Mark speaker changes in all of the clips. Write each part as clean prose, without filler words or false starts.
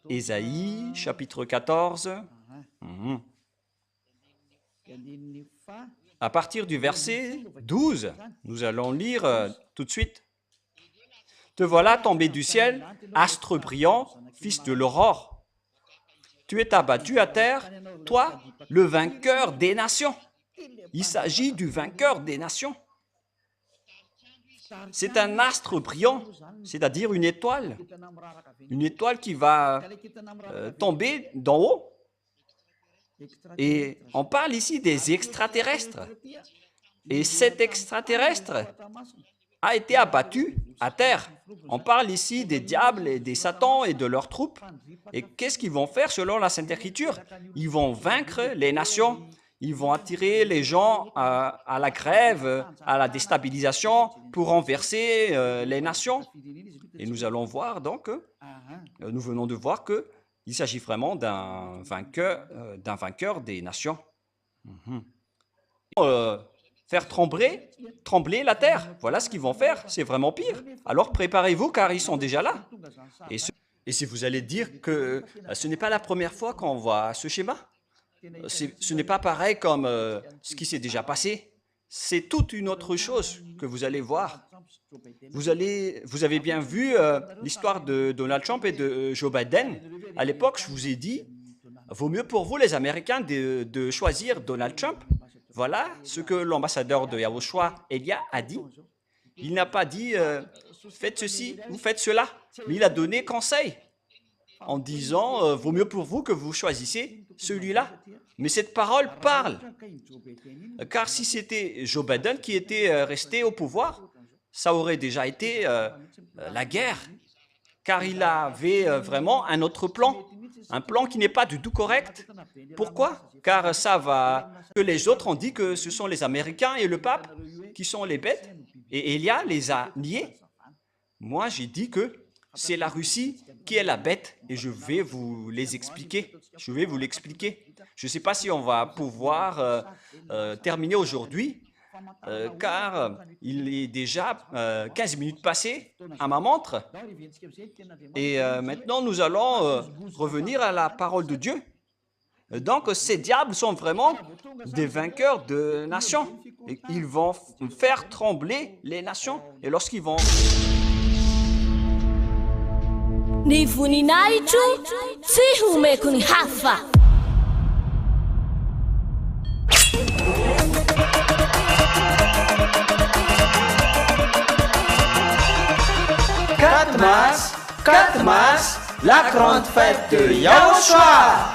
Speaker 1: Ésaïe, chapitre 14. À partir du verset 12, nous allons lire tout de suite. « Te voilà tombé du ciel, astre brillant, fils de l'aurore. Tu es abattu à terre, toi, le vainqueur des nations. » Il s'agit du vainqueur des nations. C'est un astre brillant, c'est-à-dire une étoile qui va tomber d'en haut. Et on parle ici des extraterrestres. Et cet extraterrestre a été abattu à terre. On parle ici des diables et des satans et de leurs troupes. Et qu'est-ce qu'ils vont faire selon la Sainte Écriture? Ils vont vaincre les nations. Ils vont attirer les gens à la grève, à la déstabilisation pour renverser les nations. Et nous allons voir donc, nous venons de voir qu'il s'agit vraiment d'un vainqueur des nations. Faire trembler la terre, voilà ce qu'ils vont faire, c'est vraiment pire. Alors préparez-vous car ils sont déjà là. Et si vous allez dire que ce n'est pas la première fois qu'on voit ce schéma, ce n'est pas pareil comme ce qui s'est déjà passé. C'est toute une autre chose que vous allez voir. Vous avez bien vu l'histoire de Donald Trump et de Joe Biden. À l'époque, je vous ai dit, vaut mieux pour vous les Américains de choisir Donald Trump. Voilà ce que l'ambassadeur de Yahushua, Elia, a dit. Il n'a pas dit faites ceci ou faites cela, mais il a donné conseil en disant vaut mieux pour vous que vous choisissiez celui-là. Mais cette parole parle. Car si c'était Joe Biden qui était resté au pouvoir, ça aurait déjà été la guerre. Car il avait vraiment un autre plan. Un plan qui n'est pas du tout correct. Pourquoi? Car que les autres ont dit que ce sont les Américains et le pape qui sont les bêtes. Et Elia les a niés. Moi, j'ai dit que c'est la Russie qui est la bête et je vais vous les expliquer. Je vais vous l'expliquer. Je ne sais pas si on va pouvoir terminer aujourd'hui, car il est déjà 15 minutes passées à ma montre. Et maintenant, nous allons revenir à la parole de Dieu. Donc, ces diables sont vraiment des vainqueurs de nations. Et ils vont faire trembler les nations. Et lorsqu'ils vont...
Speaker 2: Ni voninahitro tsy homeko ny hafa.
Speaker 3: Quatre mars, la grande fête de Yahushua.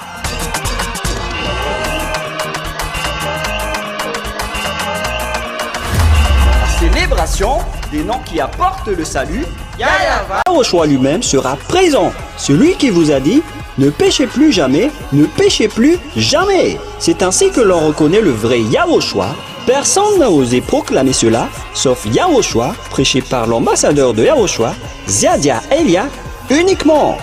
Speaker 1: Célébration des noms qui apportent le salut. Yahushua lui-même sera présent. Celui qui vous a dit ne péchez plus jamais, ne péchez plus jamais. C'est ainsi que l'on reconnaît le vrai Yahushua. Personne n'a osé proclamer cela, sauf Yahushua, prêché par l'ambassadeur de Yahushua, Ziadia Elia, uniquement.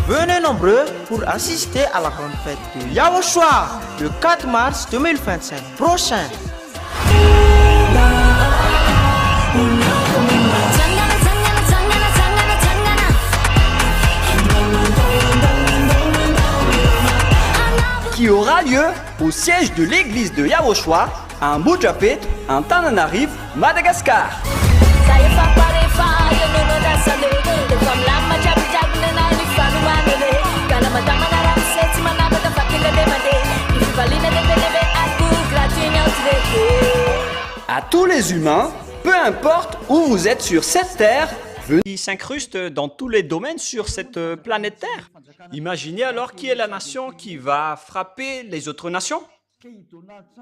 Speaker 3: Venez nombreux pour assister à la grande fête de Yahushua le 4 mars 2025 prochain.
Speaker 1: Qui aura lieu au siège de l'église de Yahushua à Mujapet, en Tananarive, Madagascar. À tous les humains, peu importe où vous êtes sur cette terre, qui s'incruste dans tous les domaines sur cette planète Terre. Imaginez alors qui est la nation qui va frapper les autres nations.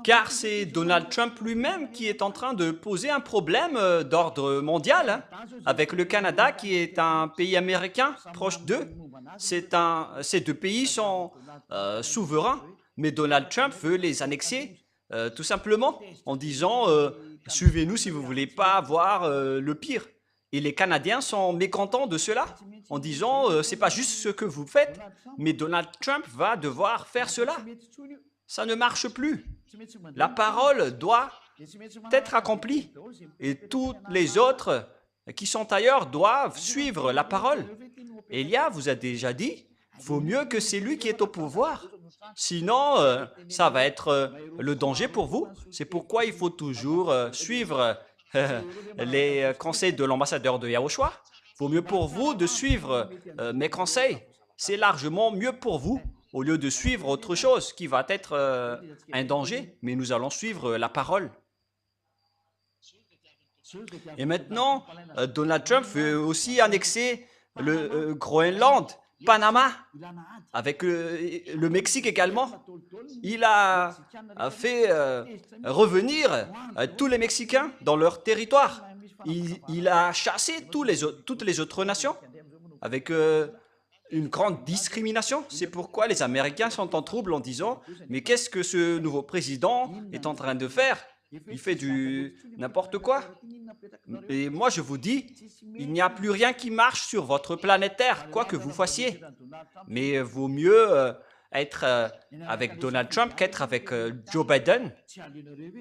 Speaker 1: Car c'est Donald Trump lui-même qui est en train de poser un problème d'ordre mondial, avec le Canada qui est un pays américain proche d'eux. Ces deux pays sont souverains, mais Donald Trump veut les annexer tout simplement en disant suivez-nous si vous ne voulez pas voir le pire. Et les Canadiens sont mécontents de cela, en disant c'est pas juste ce que vous faites, mais Donald Trump va devoir faire cela. ça ne marche plus. La parole doit être accomplie et tous les autres qui sont ailleurs doivent suivre la parole. Élia vous a déjà dit, il vaut mieux que c'est lui qui est au pouvoir. Sinon, ça va être le danger pour vous. C'est pourquoi il faut toujours suivre les conseils de l'ambassadeur de Yahushua. Il vaut mieux pour vous de suivre mes conseils. C'est largement mieux pour vous au lieu de suivre autre chose qui va être un danger. Mais nous allons suivre la parole. Et maintenant, Donald Trump veut aussi annexer le Groenland, Panama, avec le Mexique également. Il a fait revenir tous les Mexicains dans leur territoire. Il a chassé toutes les autres nations avec une grande discrimination. C'est pourquoi les Américains sont en trouble en disant « Mais qu'est-ce que ce nouveau président est en train de faire ? Il fait du n'importe quoi. » Et moi, je vous dis, il n'y a plus rien qui marche sur votre planète Terre, quoi que vous fassiez. Mais il vaut mieux être avec Donald Trump qu'être avec Joe Biden.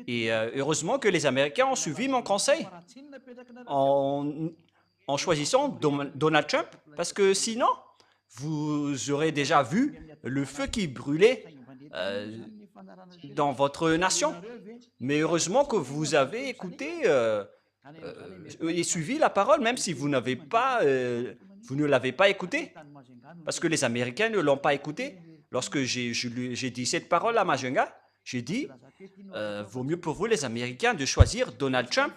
Speaker 1: Et heureusement que les Américains ont suivi mon conseil en choisissant Donald Trump, parce que sinon, vous aurez déjà vu le feu qui brûlait dans votre nation. Mais heureusement que vous avez écouté et suivi la parole, même si vous ne l'avez pas écouté, parce que les Américains ne l'ont pas écouté. Lorsque j'ai dit cette parole à Majenga, j'ai dit, vaut mieux pour vous les Américains de choisir Donald Trump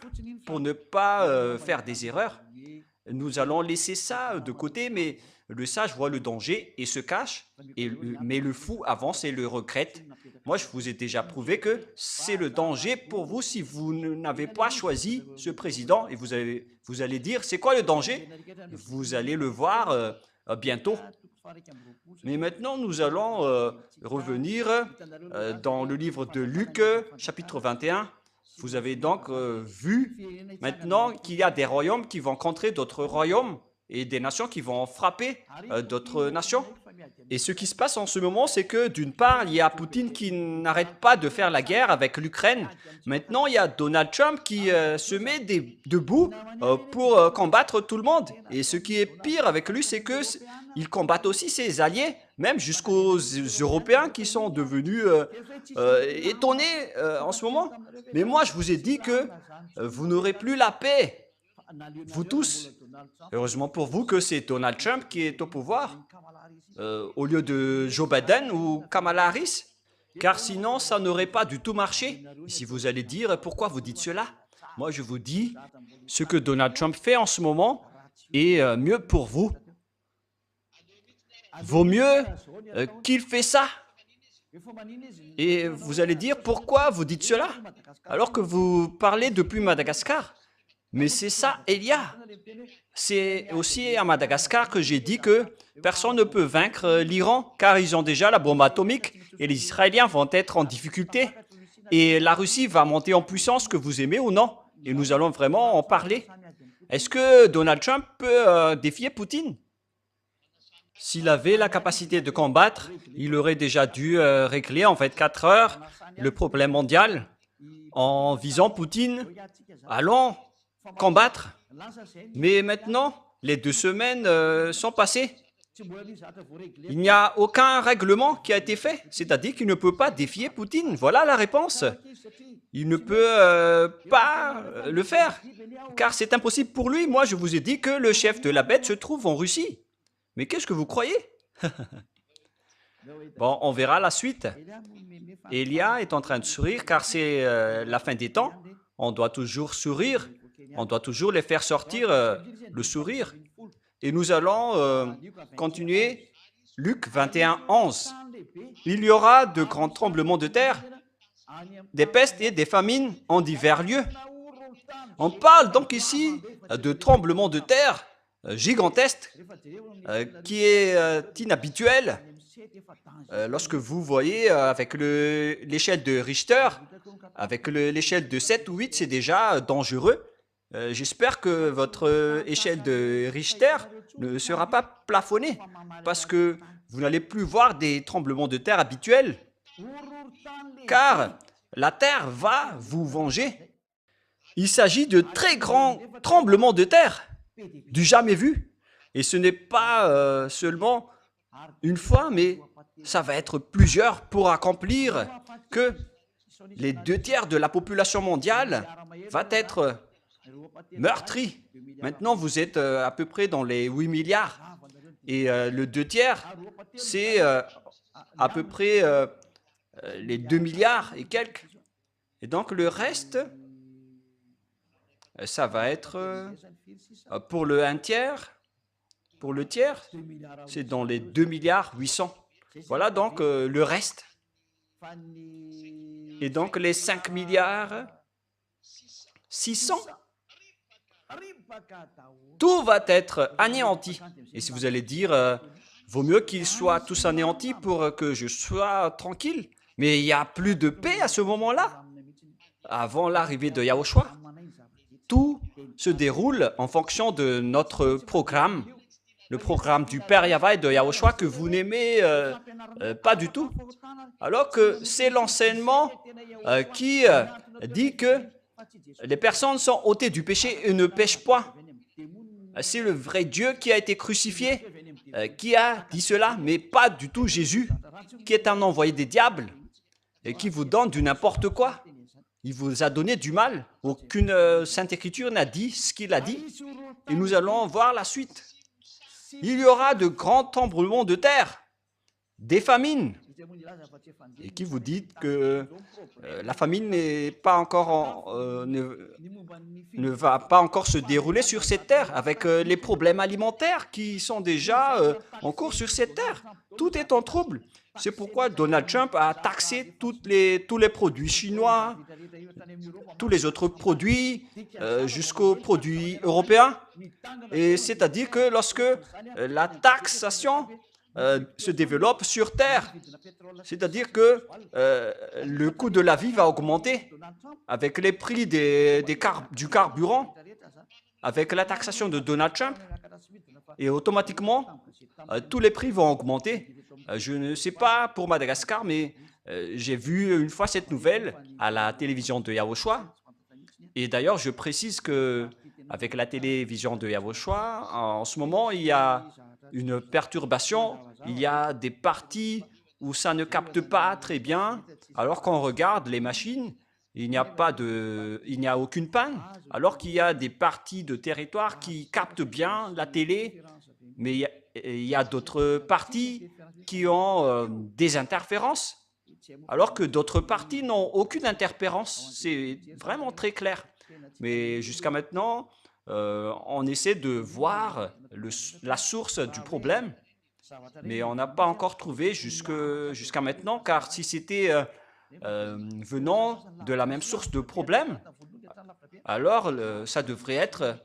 Speaker 1: pour ne pas faire des erreurs. Nous allons laisser ça de côté, mais le sage voit le danger et se cache, mais le fou avance et le regrette. Moi, je vous ai déjà prouvé que c'est le danger pour vous si vous n'avez pas choisi ce président. Et vous allez dire, c'est quoi le danger? Vous allez le voir bientôt. Mais maintenant, nous allons revenir dans le livre de Luc, chapitre 21. Vous avez donc vu maintenant qu'il y a des royaumes qui vont contrer d'autres royaumes et des nations qui vont frapper d'autres nations. Et ce qui se passe en ce moment, c'est que d'une part, il y a Poutine qui n'arrête pas de faire la guerre avec l'Ukraine. Maintenant, il y a Donald Trump qui se met debout pour combattre tout le monde. Et ce qui est pire avec lui, c'est qu'il combatte aussi ses alliés, même jusqu'aux Européens qui sont devenus étonnés en ce moment. Mais moi, je vous ai dit que vous n'aurez plus la paix, vous tous. Heureusement pour vous que c'est Donald Trump qui est au pouvoir, au lieu de Joe Biden ou Kamala Harris, car sinon, ça n'aurait pas du tout marché. Et si vous allez dire, pourquoi vous dites cela? Moi, je vous dis, ce que Donald Trump fait en ce moment est mieux pour vous. Vaut mieux qu'il fait ça. Et vous allez dire, pourquoi vous dites cela? Alors que vous parlez depuis Madagascar. Mais c'est ça, Elia. C'est aussi à Madagascar que j'ai dit que personne ne peut vaincre l'Iran car ils ont déjà la bombe atomique et les Israéliens vont être en difficulté. Et la Russie va monter en puissance, que vous aimez ou non. Et nous allons vraiment en parler. Est-ce que Donald Trump peut défier Poutine? S'il avait la capacité de combattre, il aurait déjà dû régler en 24 heures le problème mondial en visant Poutine. Allons combattre. Mais maintenant, les 2 semaines sont passées. Il n'y a aucun règlement qui a été fait, c'est-à-dire qu'il ne peut pas défier Poutine. Voilà la réponse. Il ne peut pas le faire, car c'est impossible pour lui. Moi, je vous ai dit que le chef de la bête se trouve en Russie. Mais qu'est-ce que vous croyez? Bon, on verra la suite. Elia est en train de sourire, car c'est la fin des temps. On doit toujours sourire. On doit toujours les faire sortir le sourire. Et nous allons continuer. Luc 21, 11. Il y aura de grands tremblements de terre, des pestes et des famines en divers lieux. On parle donc ici de tremblements de terre gigantesques qui est inhabituel. Lorsque vous voyez avec l'échelle de Richter, avec l'échelle de 7 ou 8, c'est déjà dangereux. J'espère que votre échelle de Richter ne sera pas plafonnée parce que vous n'allez plus voir des tremblements de terre habituels. car la terre va vous venger. Il s'agit de très grands tremblements de terre, du jamais vu. Et ce n'est pas seulement une fois, mais ça va être plusieurs pour accomplir que les 2 tiers de la population mondiale va être meurtrie. Maintenant, vous êtes à peu près dans les 8 milliards. Et le 2 tiers, c'est à peu près les 2 milliards et quelques. Et donc, le reste, ça va être pour le 1 tiers. Pour le tiers, c'est dans les 2 milliards 800. Voilà donc le reste. Et donc les 5 milliards 600, tout va être anéanti. Et si vous allez dire, vaut mieux qu'ils soient tous anéantis pour que je sois tranquille. Mais il n'y a plus de paix à ce moment-là. Avant l'arrivée de Yahushua, tout se déroule en fonction de notre programme. Le programme du Père Yahweh et de Yahushua que vous n'aimez pas du tout. Alors que c'est l'enseignement qui dit que les personnes sont ôtées du péché et ne pêchent point. C'est le vrai Dieu qui a été crucifié, qui a dit cela, mais pas du tout Jésus, qui est un envoyé des diables et qui vous donne du n'importe quoi. Il vous a donné du mal. Aucune Sainte Écriture n'a dit ce qu'il a dit. Et nous allons voir la suite. Il y aura de grands tremblements de terre, des famines. Et qui vous dit que la famine n'est pas encore ne va pas encore se dérouler sur cette terre avec les problèmes alimentaires qui sont déjà en cours sur cette terre. Tout est en trouble. C'est pourquoi Donald Trump a taxé tous les produits chinois, tous les autres produits, jusqu'aux produits européens. Et c'est-à-dire que lorsque la taxation se développe sur Terre, c'est-à-dire que le coût de la vie va augmenter avec les prix du carburant, avec la taxation de Donald Trump, et automatiquement, tous les prix vont augmenter. Je ne sais pas pour Madagascar, mais j'ai vu une fois cette nouvelle à la télévision de Yahushua. Et d'ailleurs, je précise que avec la télévision de Yahushua, en ce moment, il y a une perturbation. Il y a des parties où ça ne capte pas très bien, alors qu'on regarde les machines, il n'y a aucune panne, alors qu'il y a des parties de territoire qui captent bien la télé, mais il y a d'autres parties qui ont des interférences, alors que d'autres parties n'ont aucune interférence. C'est vraiment très clair. Mais jusqu'à maintenant, on essaie de voir la source du problème, mais on n'a pas encore trouvé jusqu'à maintenant, car si c'était venant de la même source de problème, alors ça devrait être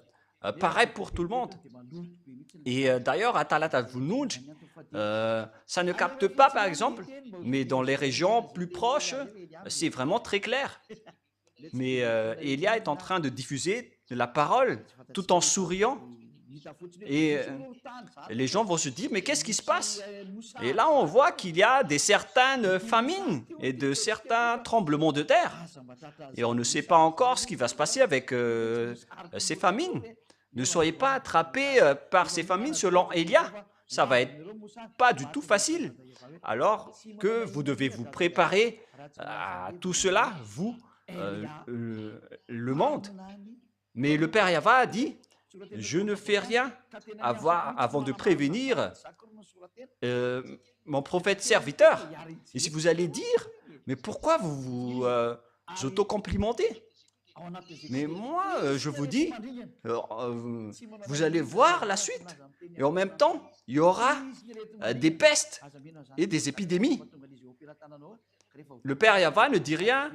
Speaker 1: pareil pour tout le monde. Et d'ailleurs, à Talat al-Vunuj, ça ne capte pas, par exemple, mais dans les régions plus proches, c'est vraiment très clair. Mais Elia est en train de diffuser la parole tout en souriant. Et les gens vont se dire, mais qu'est-ce qui se passe? Et là, on voit qu'il y a certaines famines et de certains tremblements de terre. Et on ne sait pas encore ce qui va se passer avec ces famines. Ne soyez pas attrapés par ces famines selon Elia. Ça va être pas du tout facile. Alors que vous devez vous préparer à tout cela, vous, le monde. Mais le Père Yahweh a dit, je ne fais rien avant de prévenir mon prophète serviteur. Et si vous allez dire, mais pourquoi vous vous autocomplimentez? Mais moi, je vous dis, vous allez voir la suite. Et en même temps, il y aura des pestes et des épidémies. Le Père Yahweh ne dit rien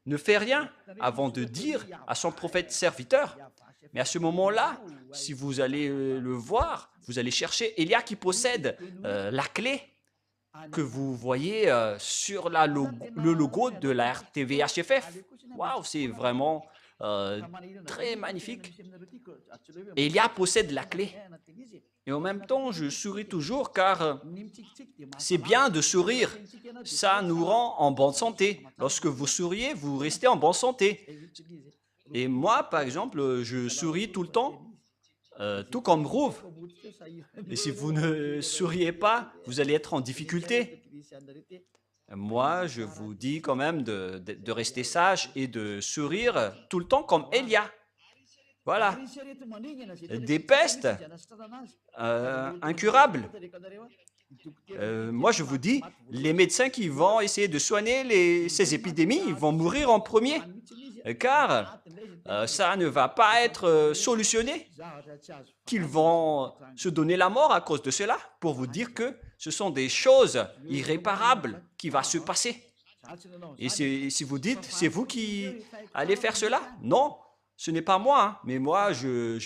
Speaker 1: ne fait rien avant de dire à son prophète serviteur. Mais à ce moment-là, si vous allez le voir, vous allez chercher Elia qui possède la clé que vous voyez sur le logo de la RTVHFF. Waouh, c'est vraiment très magnifique. Elia possède la clé. Et en même temps, je souris toujours car c'est bien de sourire. Ça nous rend en bonne santé. Lorsque vous souriez, vous restez en bonne santé. Et moi, par exemple, je souris tout le temps, tout comme Rouve. Et si vous ne souriez pas, vous allez être en difficulté. Moi, je vous dis quand même de rester sage et de sourire tout le temps comme Elia. Voilà. Des pestes incurables. Moi, je vous dis, les médecins qui vont essayer de soigner ces épidémies, ils vont mourir en premier, car ça ne va pas être solutionné, qu'ils vont se donner la mort à cause de cela, pour vous dire que ce sont des choses irréparables qui vont se passer. Et si vous dites, c'est vous qui allez faire cela? Non, ce n'est pas moi, hein. Mais moi, je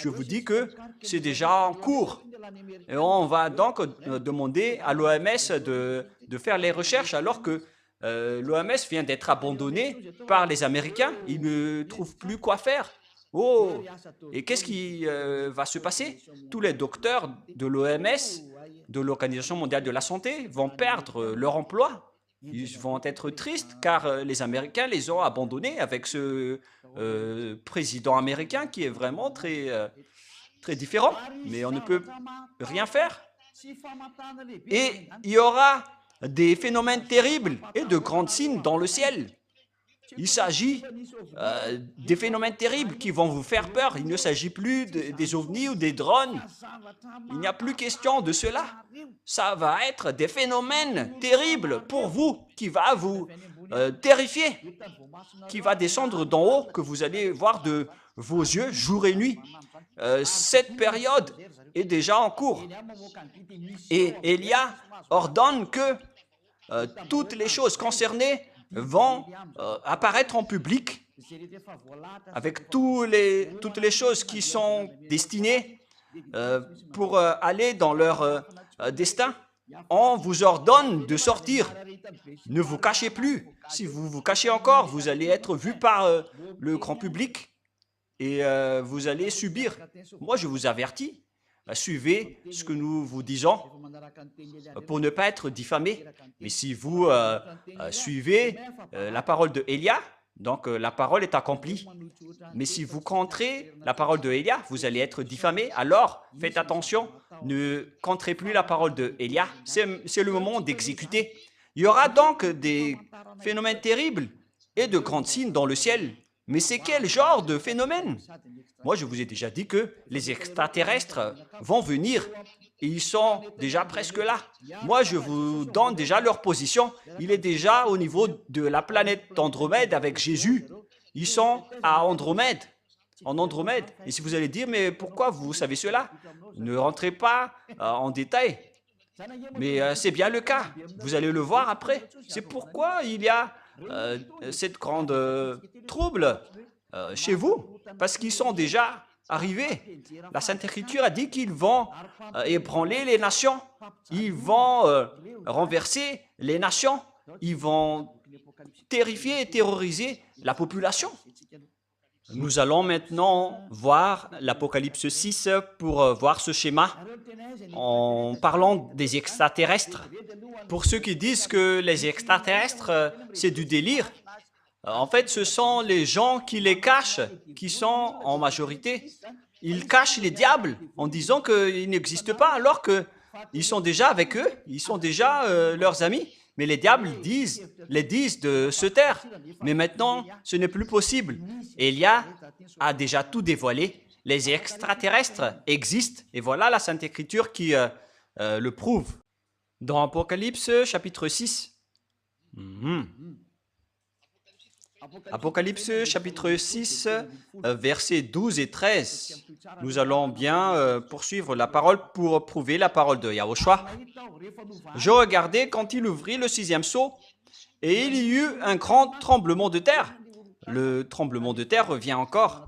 Speaker 1: vous dis que c'est déjà en cours. Et on va donc demander à l'OMS de faire les recherches alors que l'OMS vient d'être abandonné par les Américains. Ils ne trouvent plus quoi faire. Oh, et qu'est-ce qui va se passer? Tous les docteurs de l'OMS, de l'Organisation mondiale de la santé, vont perdre leur emploi. Ils vont être tristes car les Américains les ont abandonnés avec ce président américain qui est vraiment très différent. Mais on ne peut rien faire. Et il y aura des phénomènes terribles et de grands signes dans le ciel. Il s'agit des phénomènes terribles qui vont vous faire peur. Il ne s'agit plus des ovnis ou des drones. Il n'y a plus question de cela. Ça va être des phénomènes terribles pour vous, qui va vous terrifier, qui va descendre d'en haut, que vous allez voir de vos yeux jour et nuit. Cette période est déjà en cours. Et Elia ordonne que toutes les choses concernées vont apparaître en public avec toutes les choses qui sont destinées pour aller dans leur destin. On vous ordonne de sortir. Ne vous cachez plus. Si vous vous cachez encore, vous allez être vu par le grand public et vous allez subir. Moi, je vous avertis. Suivez ce que nous vous disons pour ne pas être diffamé. Mais si vous suivez la parole de Elia, donc la parole est accomplie. Mais si vous contrez la parole de Elia, vous allez être diffamé. Alors, faites attention, ne contrez plus la parole de Elia. C'est le moment d'exécuter. Il y aura donc des phénomènes terribles et de grands signes dans le ciel. Mais c'est quel genre de phénomène? Moi, je vous ai déjà dit que les extraterrestres vont venir et ils sont déjà presque là. Moi, je vous donne déjà leur position. Il est déjà au niveau de la planète d'Andromède avec Jésus. Ils sont à Andromède, en Andromède. Et si vous allez dire, mais pourquoi vous savez cela? Ne rentrez pas en détail. Mais c'est bien le cas. Vous allez le voir après. C'est pourquoi il y a cette grande trouble chez vous, parce qu'ils sont déjà arrivés. La Sainte Écriture a dit qu'ils vont ébranler les nations, ils vont renverser les nations, ils vont terrifier et terroriser la population. Nous allons maintenant voir l'Apocalypse 6 pour voir ce schéma en parlant des extraterrestres. Pour ceux qui disent que les extraterrestres, c'est du délire, en fait, ce sont les gens qui les cachent, qui sont en majorité. Ils cachent les diables en disant qu'ils n'existent pas, alors qu'ils sont déjà avec eux, ils sont déjà leurs amis. Mais les diables les disent de se taire. Mais maintenant, ce n'est plus possible. Elia a déjà tout dévoilé. Les extraterrestres existent. Et voilà la Sainte Écriture qui le prouve. Dans Apocalypse chapitre 6. Apocalypse chapitre 6, versets 12 et 13. Nous allons bien poursuivre la parole pour prouver la parole de Yahushua. Je regardais quand il ouvrit le 6e sceau, et il y eut un grand tremblement de terre. Le tremblement de terre revient encore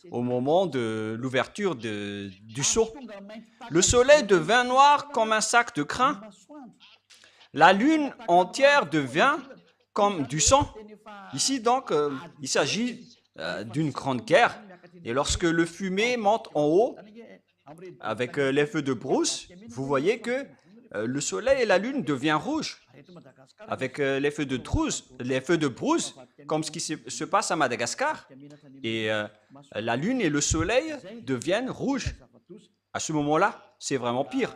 Speaker 1: au moment de l'ouverture du sceau. Le soleil devint noir comme un sac de crin. La lune entière devint comme du sang. Ici, donc, il s'agit d'une grande guerre. Et lorsque le fumée monte en haut, avec les feux de brousse, vous voyez que le soleil et la lune deviennent rouges. Avec les feux de brousse, comme ce qui se passe à Madagascar. Et la lune et le soleil deviennent rouges. À ce moment-là, c'est vraiment pire.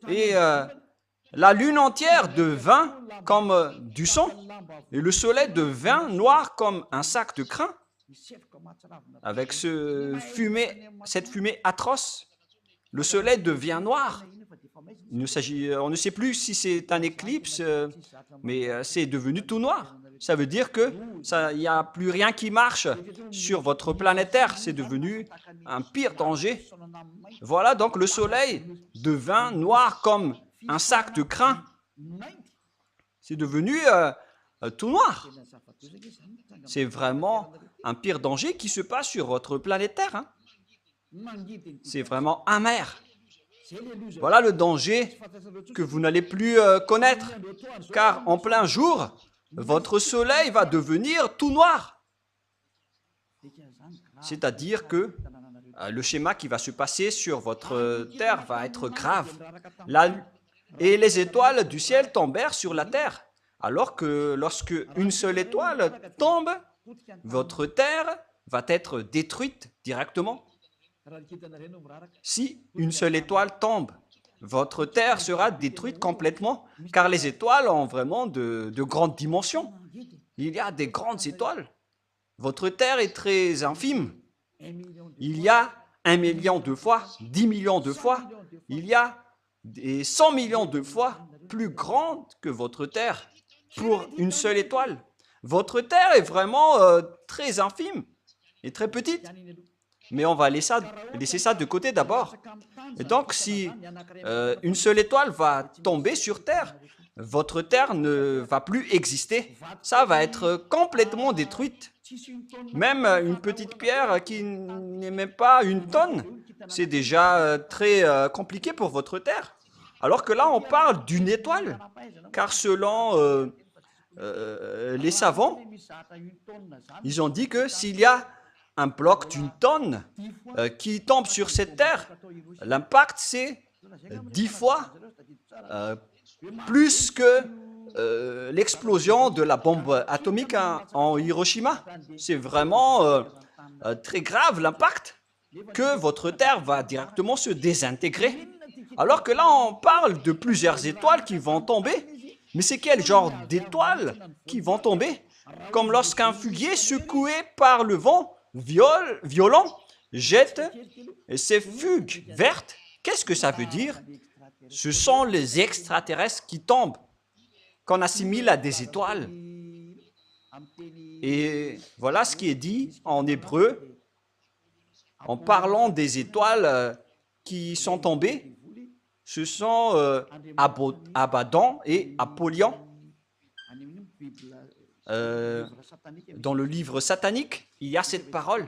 Speaker 1: Et la lune entière devint comme du sang. Et le soleil devint noir comme un sac de crin. Avec cette fumée atroce, le soleil devient noir. On ne sait plus si c'est un éclipse, mais c'est devenu tout noir. Ça veut dire qu'il n'y a plus rien qui marche sur votre planète Terre. C'est devenu un pire danger. Voilà, donc le soleil devint noir comme un sac de crin. C'est devenu tout noir. C'est vraiment un pire danger qui se passe sur votre planète Terre. Hein. C'est vraiment amer. Voilà le danger que vous n'allez plus connaître, car en plein jour, votre soleil va devenir tout noir. C'est-à-dire que le schéma qui va se passer sur votre terre va être grave. Et les étoiles du ciel tombèrent sur la terre, alors que lorsque une seule étoile tombe, votre terre va être détruite directement. Si une seule étoile tombe, votre terre sera détruite complètement, car les étoiles ont vraiment de grandes dimensions. Il y a des grandes étoiles. Votre terre est très infime. Il y a 1 million de fois, 10 millions de fois, il y a des 100 millions de fois plus grande que votre terre pour une seule étoile. Votre terre est vraiment très infime et très petite. Mais on va laisser ça de côté d'abord. Et donc, si une seule étoile va tomber sur Terre, votre Terre ne va plus exister. Ça va être complètement détruite. Même une petite pierre qui n'est même pas une tonne, c'est déjà très compliqué pour votre Terre. Alors que là, on parle d'une étoile. Car selon les savants, ils ont dit que s'il y a un bloc d'une tonne qui tombe sur cette terre, l'impact c'est 10 fois plus que l'explosion de la bombe atomique en Hiroshima. C'est vraiment très grave l'impact que votre terre va directement se désintégrer. Alors que là, on parle de plusieurs étoiles qui vont tomber. Mais c'est quel genre d'étoiles qui vont tomber? Comme lorsqu'un figuier secoué par le vent violent jette ses fugues vertes. Qu'est-ce que ça veut dire? Ce sont les extraterrestres qui tombent, qu'on assimile à des étoiles. Et voilà ce qui est dit en hébreu, en parlant des étoiles qui sont tombées. Ce sont Abaddon et Apollyon. Dans le livre satanique, il y a cette parole.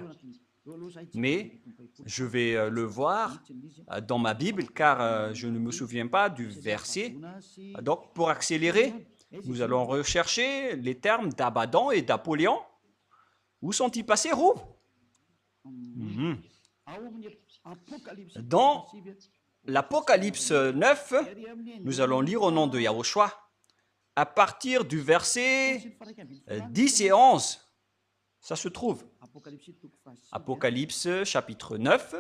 Speaker 1: Mais je vais le voir dans ma Bible, car je ne me souviens pas du verset. Donc, pour accélérer, nous allons rechercher les termes d'Abaddon et d'Apollyon. Où sont-ils passés, Rouv? Dans l'Apocalypse 9, nous allons lire au nom de Yahushua, à partir du verset 10 et 11. Ça se trouve. Apocalypse chapitre 9.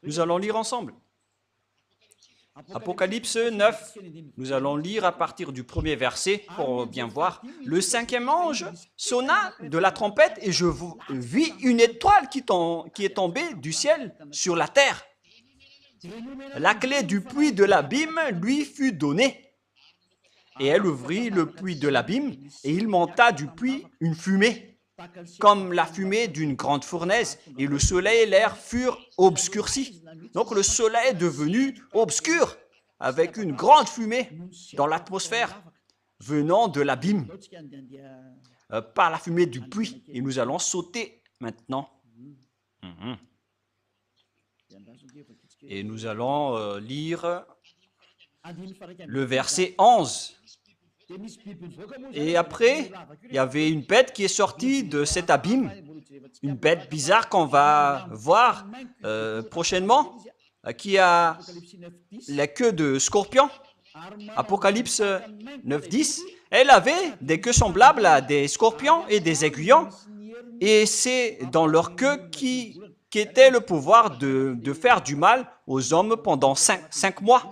Speaker 1: Nous allons lire ensemble. Apocalypse 9, nous allons lire à partir du premier verset pour bien voir. Le 5e ange sonna de la trompette et je vis une étoile qui est tombée du ciel sur la terre. La clé du puits de l'abîme lui fut donnée. Et elle ouvrit le puits de l'abîme et il monta du puits une fumée, comme la fumée d'une grande fournaise, et le soleil et l'air furent obscurcis. Donc le soleil est devenu obscur, avec une grande fumée dans l'atmosphère, venant de l'abîme, par la fumée du puits. Et nous allons sauter maintenant. Et nous allons lire le verset 11. Et après, il y avait une bête qui est sortie de cet abîme, une bête bizarre qu'on va voir prochainement, qui a la queue de scorpion. Apocalypse 9:10. Elle avait des queues semblables à des scorpions et des aiguillons, et c'est dans leur queue qui était le pouvoir de faire du mal aux hommes pendant 5 mois.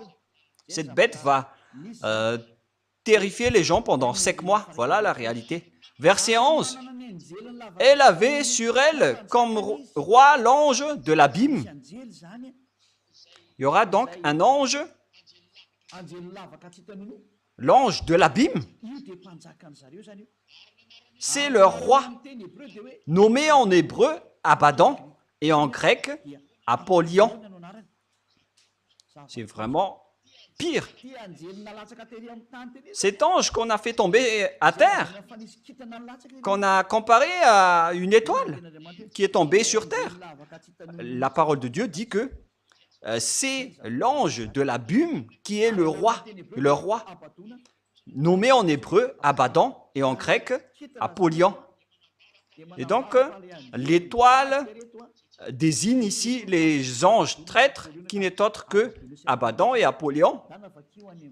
Speaker 1: Cette bête va terrifier les gens pendant 5 mois. Voilà la réalité. Verset 11. Elle avait sur elle comme roi l'ange de l'abîme. Il y aura donc un ange, l'ange de l'abîme. C'est leur roi, nommé en hébreu Abaddon et en grec Apollyon. C'est vraiment pire. Cet ange qu'on a fait tomber à terre, qu'on a comparé à une étoile qui est tombée sur terre. La parole de Dieu dit que c'est l'ange de l'abîme qui est le roi, nommé en hébreu Abaddon et en grec Apollyon. Et donc, l'étoile désigne ici les anges traîtres qui n'est autre que Abaddon et Apollyon.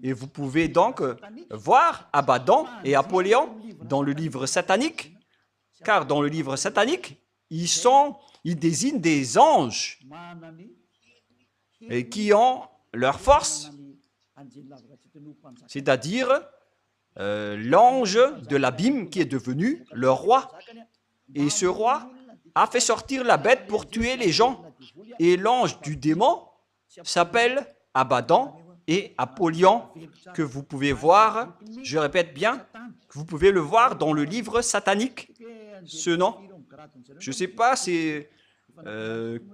Speaker 1: Et vous pouvez donc voir Abaddon et Apollyon dans le livre satanique, car dans le livre satanique, ils désignent des anges et qui ont leur force, c'est-à-dire l'ange de l'abîme qui est devenu le roi. Et ce roi a fait sortir la bête pour tuer les gens. Et l'ange du démon s'appelle Abaddon et Apollyon, que vous pouvez voir, je répète bien, que vous pouvez le voir dans le livre satanique, ce nom. Je ne sais pas c'est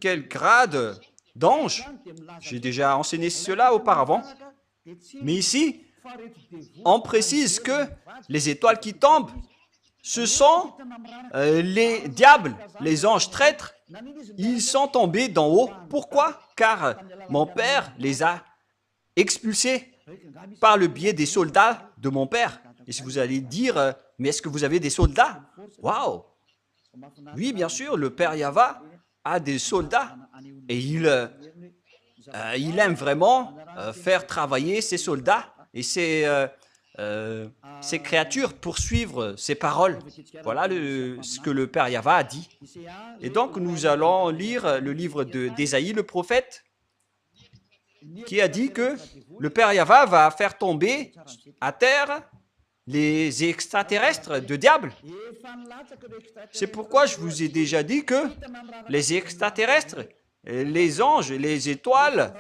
Speaker 1: quel grade d'ange. J'ai déjà enseigné cela auparavant. Mais ici, on précise que les étoiles qui tombent, ce sont les diables, les anges traîtres. Ils sont tombés d'en haut. Pourquoi? Car mon père les a expulsés par le biais des soldats de mon père. Et si vous allez dire, mais est-ce que vous avez des soldats? Waouh! Oui, bien sûr, le père Yahva a des soldats. Et il aime vraiment faire travailler ses soldats et ses créatures pour suivre ses paroles. Voilà ce que le père Yahva a dit. Et donc, nous allons lire le livre d'Ésaïe, le prophète, qui a dit que le père Yahva va faire tomber à terre les extraterrestres de diable. C'est pourquoi je vous ai déjà dit que les extraterrestres, les anges, les étoiles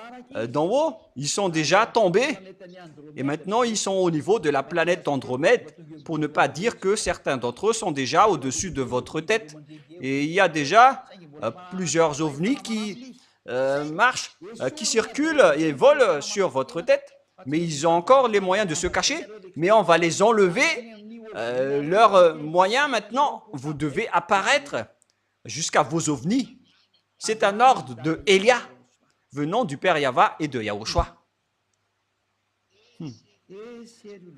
Speaker 1: d'en haut, ils sont déjà tombés. Et maintenant, ils sont au niveau de la planète Andromède, pour ne pas dire que certains d'entre eux sont déjà au-dessus de votre tête. Et il y a déjà plusieurs ovnis qui marchent, qui circulent et volent sur votre tête. Mais ils ont encore les moyens de se cacher. Mais on va les enlever. Leurs moyens maintenant, vous devez apparaître jusqu'à vos ovnis. C'est un ordre de Elia, venant du Père Yahva et de Yahushua.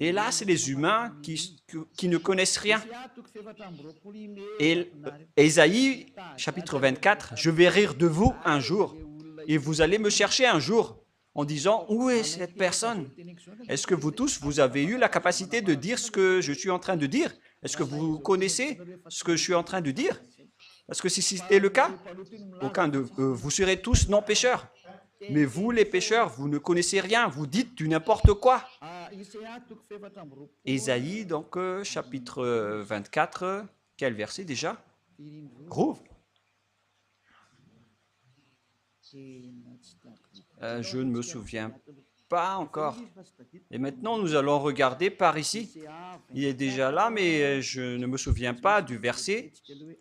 Speaker 1: Et là, c'est les humains qui ne connaissent rien. Et Ésaïe, chapitre 24, « Je vais rire de vous un jour, et vous allez me chercher un jour, en disant, où est cette personne? Est-ce que vous tous, vous avez eu la capacité de dire ce que je suis en train de dire? Est-ce que vous connaissez ce que je suis en train de dire? Parce que si c'était le cas, aucun de vous serez tous non-pécheurs. Mais vous, les pécheurs, vous ne connaissez rien, vous dites du n'importe quoi. Ésaïe, donc, chapitre 24, quel verset déjà? Rouvre. Je ne me souviens pas encore. Et maintenant, nous allons regarder par ici. Il est déjà là, mais je ne me souviens pas du verset.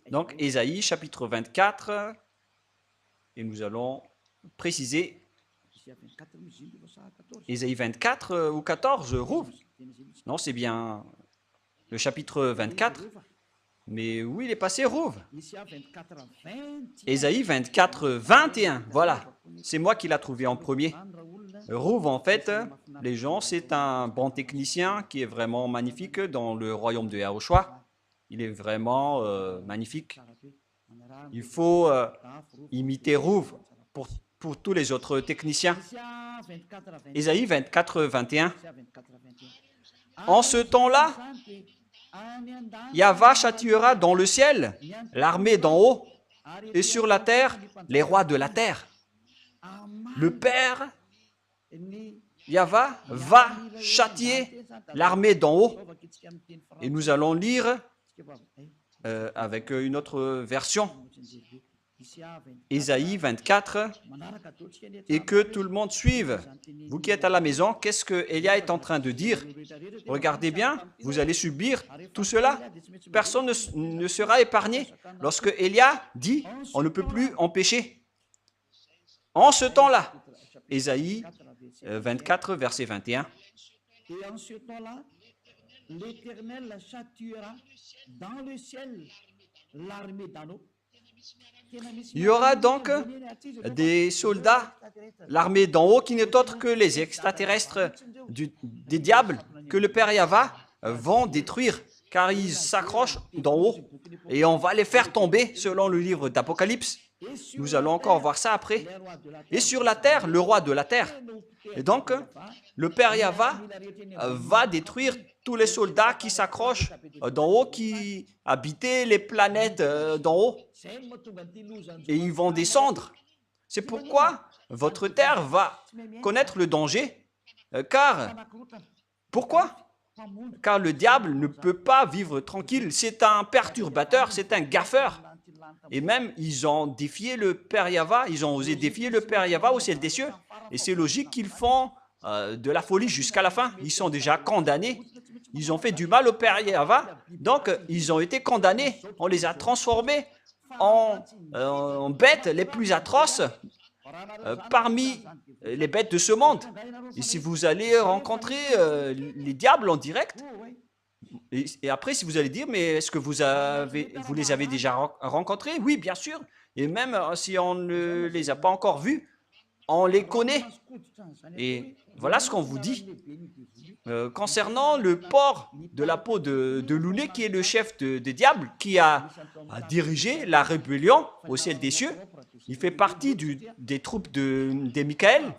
Speaker 1: Donc, Ésaïe, chapitre 24. Et nous allons préciser. Ésaïe 24 ou 14, rouvre. Non, c'est bien le chapitre 24. Mais où il est passé, rouvre. Ésaïe 24, 21. Voilà. C'est moi qui l'ai trouvé en premier. Rouv, en fait, les gens, c'est un bon technicien qui est vraiment magnifique dans le royaume de Yahushua. Il est vraiment magnifique. Il faut imiter Rouv pour tous les autres techniciens. Ésaïe 24, 21. En ce temps-là, Yahva châtiera dans le ciel l'armée d'en haut et sur la terre les rois de la terre. Le Père, Yahva, va châtier l'armée d'en haut. Et nous allons lire avec une autre version. Ésaïe 24, et que tout le monde suive. Vous qui êtes à la maison, qu'est-ce que Élia est en train de dire? Regardez bien, vous allez subir tout cela. Personne ne sera épargné. Lorsque Élia dit, on ne peut plus empêcher. En ce temps-là, Ésaïe 24, verset 21.
Speaker 4: Et en ce temps-là, l'Éternel châtiera dans le ciel l'armée d'en haut.
Speaker 1: Il y aura donc des soldats, l'armée d'en haut, qui n'est autre que les extraterrestres des diables que le Père Yahva vont détruire, car ils s'accrochent d'en haut et on va les faire tomber selon le livre d'Apocalypse. Nous allons encore voir ça après. Et sur la terre, le roi de la terre. Et donc, le Père Yahva va détruire tous les soldats qui s'accrochent d'en haut, qui habitaient les planètes d'en haut. Et ils vont descendre. C'est pourquoi votre terre va connaître le danger. Pourquoi? Car le diable ne peut pas vivre tranquille. C'est un perturbateur, c'est un gaffeur. Et même, ils ont défié le Père Yahva, ils ont osé défier le Père Yahva au ciel des cieux. Et c'est logique qu'ils font de la folie jusqu'à la fin. Ils sont déjà condamnés. Ils ont fait du mal au Père Yahva. Donc, ils ont été condamnés. On les a transformés en bêtes les plus atroces parmi les bêtes de ce monde. Et si vous allez rencontrer les diables en direct, et après, si vous allez dire, mais est-ce que vous les avez déjà rencontrés? Oui, bien sûr. Et même si on ne les a pas encore vus, on les connaît. Et voilà ce qu'on vous dit. Concernant le porc de la peau de Louné, qui est le chef des diables, qui a dirigé la rébellion au ciel des cieux, il fait partie des troupes des Michaël,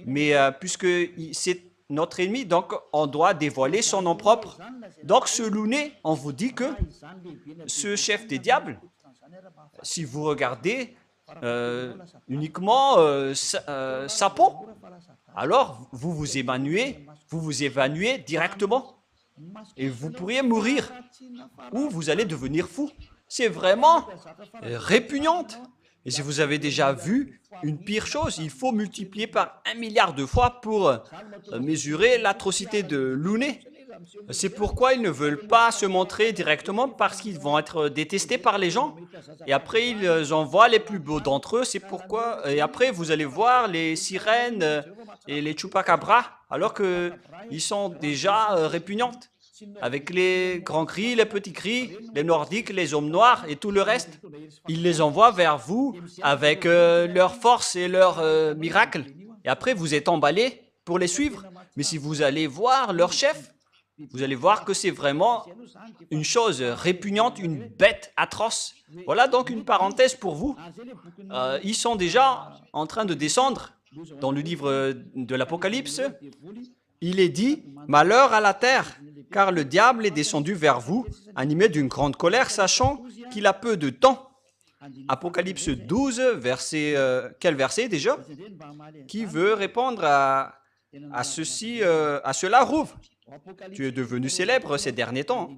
Speaker 1: mais puisque c'est notre ennemi, donc on doit dévoiler son nom propre. Donc ce Louné, on vous dit que ce chef des diables, si vous regardez uniquement sa peau, alors vous vous évanouez directement et vous pourriez mourir ou vous allez devenir fou. C'est vraiment répugnante. Et si vous avez déjà vu une pire chose, il faut multiplier par 1 milliard de fois pour mesurer l'atrocité de Louné. C'est pourquoi ils ne veulent pas se montrer directement, parce qu'ils vont être détestés par les gens. Et après, ils envoient les plus beaux d'entre eux. C'est pourquoi. Et après, vous allez voir les sirènes et les chupacabras, alors qu'ils sont déjà répugnantes. Avec les grands cris, les petits cris, les nordiques, les hommes noirs et tout le reste. Ils les envoient vers vous avec leur force et leur miracle. Et après, vous êtes emballés pour les suivre. Mais si vous allez voir leur chef, vous allez voir que c'est vraiment une chose répugnante, une bête atroce. Voilà donc une parenthèse pour vous. Ils sont déjà en train de descendre dans le livre de l'Apocalypse. Il est dit, « Malheur à la terre, car le diable est descendu vers vous, animé d'une grande colère, sachant qu'il a peu de temps. » Apocalypse 12, quel verset déjà? Qui veut répondre à cela, Rouv? Tu es devenu célèbre ces derniers temps.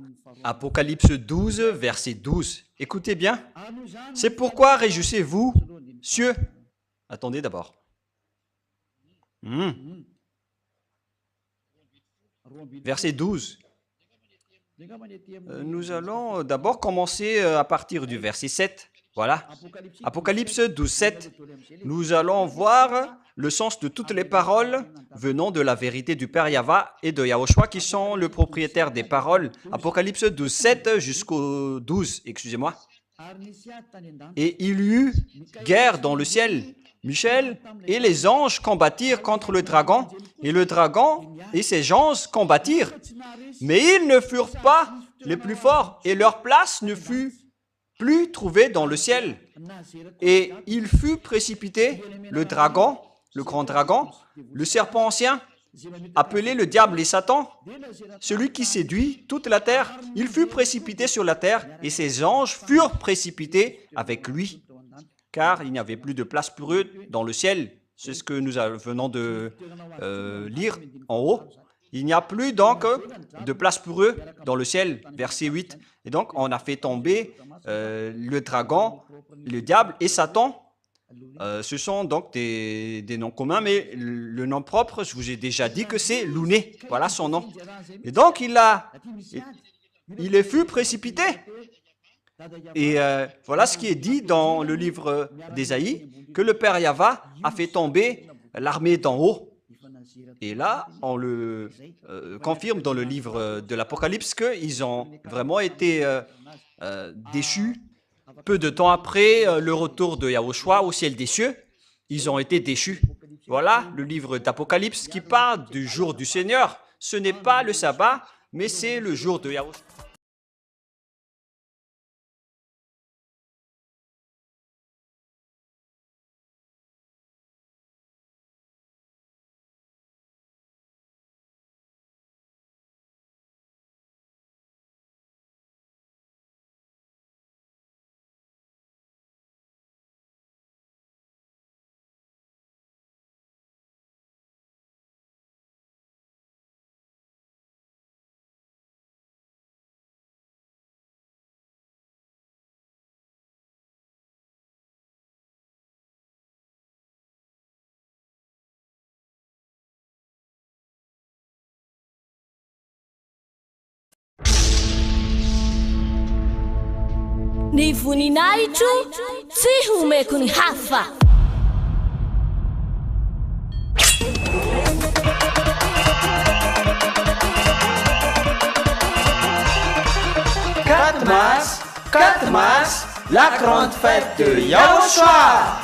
Speaker 1: Apocalypse 12, verset 12. Écoutez bien. « C'est pourquoi réjouissez-vous, cieux. » Attendez d'abord. Verset 12. Nous allons d'abord commencer à partir du verset 7. Voilà. Apocalypse 12, 7. Nous allons voir le sens de toutes les paroles venant de la vérité du Père Yahva et de Yahushua qui sont le propriétaire des paroles. Apocalypse 12, 7 jusqu'au 12, excusez-moi. Et il y eut guerre dans le ciel. Michel et les anges combattirent contre le dragon, et le dragon et ses anges combattirent. Mais ils ne furent pas les plus forts, et leur place ne fut plus trouvée dans le ciel. Et il fut précipité, le dragon, le grand dragon, le serpent ancien, appelé le diable et Satan, celui qui séduit toute la terre. Il fut précipité sur la terre, et ses anges furent précipités avec lui, car il n'y avait plus de place pour eux dans le ciel. C'est ce que nous venons de lire en haut. Il n'y a plus donc de place pour eux dans le ciel, verset 8. Et donc, on a fait tomber le dragon, le diable et Satan. Ce sont donc des noms communs, mais le nom propre, je vous ai déjà dit que c'est Louné. Voilà son nom. Et donc, il fut précipité. Et voilà ce qui est dit dans le livre d'Ésaïe, que le Père Yahva a fait tomber l'armée d'en haut. Et là, on le confirme dans le livre de l'Apocalypse qu'ils ont vraiment été déchus. Peu de temps après le retour de Yahushua au ciel des cieux, ils ont été déchus. Voilà le livre d'Apocalypse qui parle du jour du Seigneur. Ce n'est pas le sabbat, mais c'est le jour de Yahushua.
Speaker 2: Ny voninahitro tsy homeko ny hafa.
Speaker 3: « 4 mars, la grande fête de Yahushua.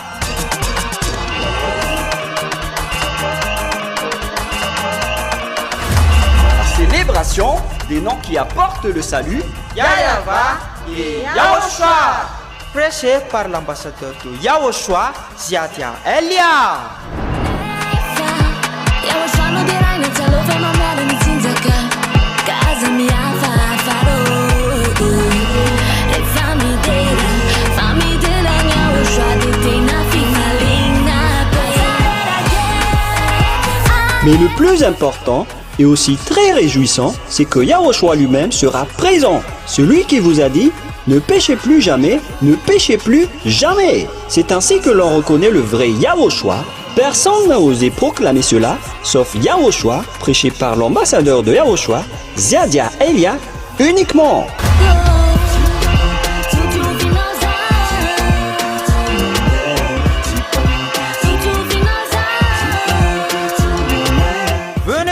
Speaker 1: Célébration des noms qui apportent le salut,
Speaker 3: Yahva et Yahushua. Prêché par l'ambassadeur de Yahushua, Ziadia Elia.
Speaker 1: Mais le plus important et aussi très réjouissant, c'est que Yahushua lui-même sera présent. Celui qui vous a dit « Ne péchez plus jamais, ne péchez plus jamais ». C'est ainsi que l'on reconnaît le vrai Yahushua. Personne n'a osé proclamer cela, sauf Yahushua, prêché par l'ambassadeur de Yahushua, Ziadia Elia, uniquement.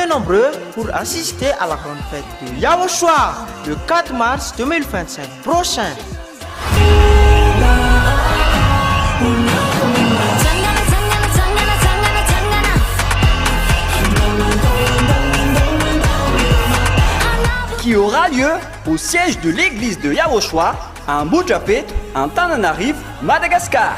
Speaker 3: Nombreux pour assister à la grande fête de Yahushua le 4 mars 2025 prochain.
Speaker 1: Qui aura lieu au siège de l'église de Yahushua à Mujapet, en Tananarive, Madagascar.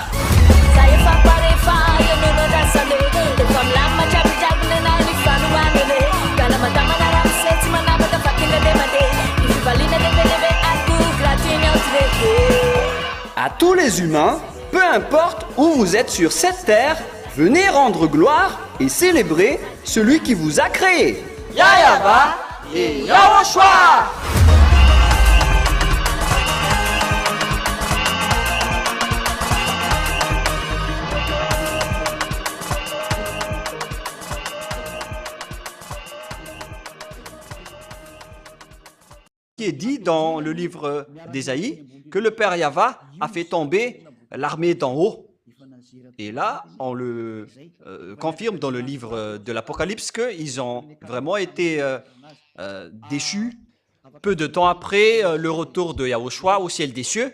Speaker 1: À tous les humains, peu importe où vous êtes sur cette terre, venez rendre gloire et célébrer celui qui vous a créé.
Speaker 3: Yahva et Yahushua.
Speaker 1: Qui est dit dans le livre d'Ésaïe que le Père Yahva a fait tomber l'armée d'en haut. Et là, on le confirme dans le livre de l'Apocalypse qu'ils ont vraiment été déchus peu de temps après le retour de Yahushua au ciel des cieux.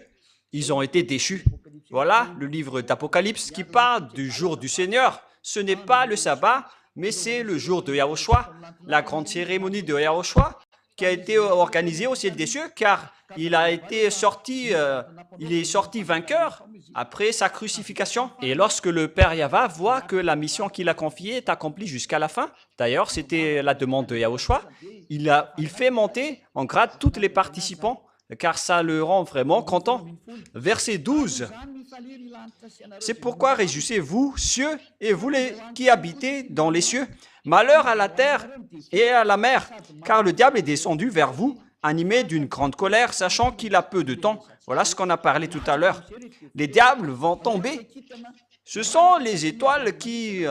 Speaker 1: ils ont été déchus. Voilà le livre d'Apocalypse qui parle du jour du Seigneur. Ce n'est pas le sabbat, mais c'est le jour de Yahushua, la grande cérémonie de Yahushua qui a été organisée au ciel des cieux, car il est sorti vainqueur après sa crucifixion. Et lorsque le Père Yahva voit que la mission qu'il a confiée est accomplie jusqu'à la fin, d'ailleurs c'était la demande de Yahushua, il fait monter en grade tous les participants, car ça le rend vraiment content. Verset 12. C'est pourquoi réjouissez-vous, cieux, et vous qui habitez dans les cieux. Malheur à la terre et à la mer, car le diable est descendu vers vous, animé d'une grande colère, sachant qu'il a peu de temps. Voilà ce qu'on a parlé tout à l'heure. Les diables vont tomber. Ce sont les étoiles qui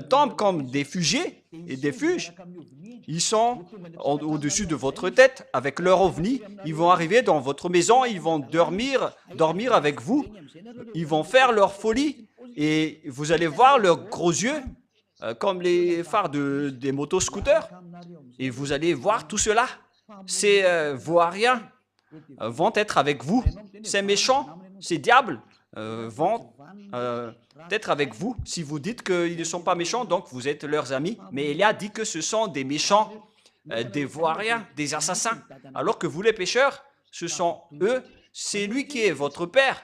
Speaker 1: tombent comme des fusées et des fuges. Ils sont au-dessus de votre tête avec leur ovni. Ils vont arriver dans votre maison, ils vont dormir avec vous. Ils vont faire leur folie et vous allez voir leurs gros yeux comme les phares des motoscooters. Et vous allez voir tout cela. Ces Vauriens vont être avec vous. Ces méchants, ces diables vont être avec vous. Si vous dites qu'ils ne sont pas méchants, donc vous êtes leurs amis. Mais Elia dit que ce sont des méchants, des Vauriens, des assassins. Alors que vous les pécheurs, ce sont eux. C'est lui qui est votre père.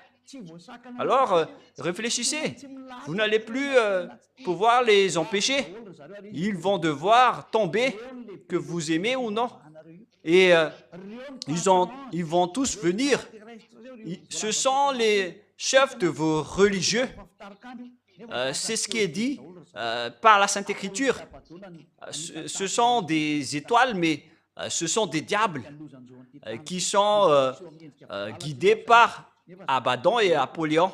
Speaker 1: Alors, réfléchissez. Vous n'allez plus pouvoir les empêcher. Ils vont devoir tomber, que vous aimez ou non. Et ils vont tous venir. Ce sont les chefs de vos religieux. C'est ce qui est dit par la Sainte Écriture. Ce sont des étoiles, mais ce sont des diables qui sont guidés par Abaddon et Apollyon,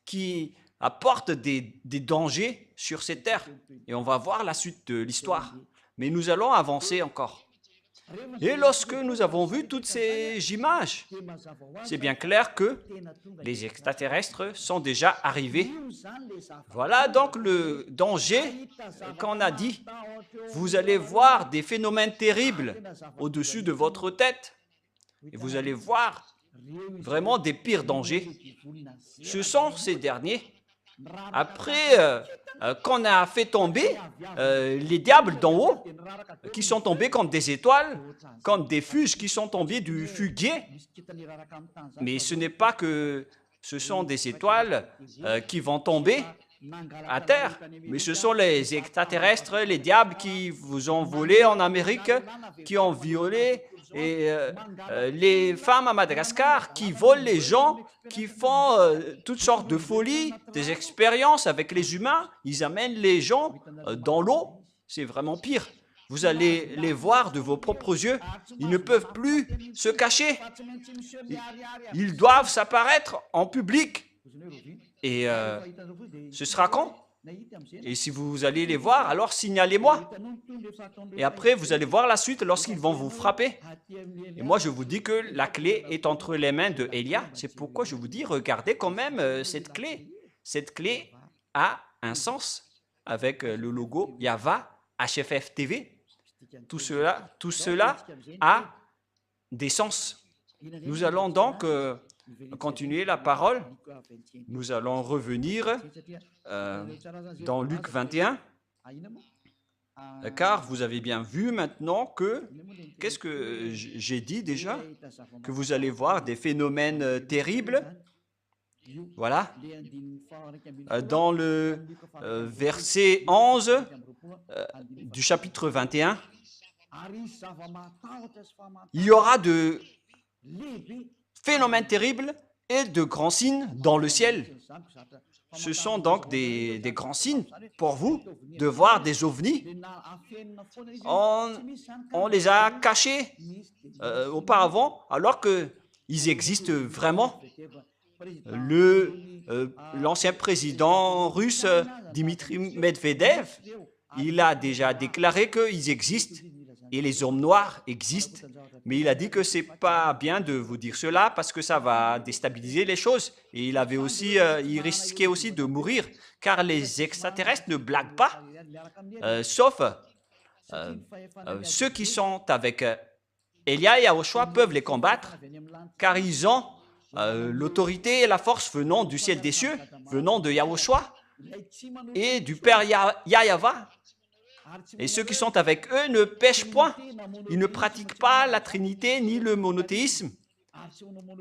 Speaker 1: qui apportent des dangers sur cette terre. Et on va voir la suite de l'histoire. Mais nous allons avancer encore. Et lorsque nous avons vu toutes ces images, c'est bien clair que les extraterrestres sont déjà arrivés. Voilà donc le danger qu'on a dit. Vous allez voir des phénomènes terribles au-dessus de votre tête. Et vous allez voir vraiment des pires dangers. Ce sont ces derniers. Après qu'on a fait tomber les diables d'en haut, qui sont tombés comme des étoiles, comme des fuges qui sont tombés du fuguier. Mais ce n'est pas que ce sont des étoiles qui vont tomber à terre, mais ce sont les extraterrestres, les diables qui vous ont volé en Amérique, qui ont violé, et les femmes à Madagascar qui volent les gens, qui font toutes sortes de folies, des expériences avec les humains. Ils amènent les gens dans l'eau. C'est vraiment pire. Vous allez les voir de vos propres yeux. Ils ne peuvent plus se cacher. Ils doivent s'apparaître en public. Et ce sera quand? Et si vous allez les voir, alors signalez-moi. Et après, vous allez voir la suite lorsqu'ils vont vous frapper. Et moi, je vous dis que la clé est entre les mains de Elia. C'est pourquoi je vous dis, regardez quand même cette clé. Cette clé a un sens avec le logo Yahva, HFF TV. Tout cela a des sens. Nous allons donc continuer la parole. Nous allons revenir dans Luc 21, car vous avez bien vu maintenant que, qu'est-ce que j'ai dit déjà? Que vous allez voir des phénomènes terribles. Voilà. Dans le verset 11 du chapitre 21, il y aura de phénomènes terribles et de grands signes dans le ciel. Ce sont donc des grands signes pour vous de voir des ovnis. On les a cachés auparavant alors qu'ils existent vraiment. L'ancien président russe Dmitri Medvedev, il a déjà déclaré qu'ils existent et les hommes noirs existent. Mais il a dit que ce n'est pas bien de vous dire cela parce que ça va déstabiliser les choses. Et il risquait aussi de mourir car les extraterrestres ne blaguent pas, sauf ceux qui sont avec Elia et Yahushua peuvent les combattre car ils ont l'autorité et la force venant du ciel des cieux, venant de Yahushua et du Père Yahava. Et ceux qui sont avec eux ne pêchent point. Ils ne pratiquent pas la Trinité ni le monothéisme.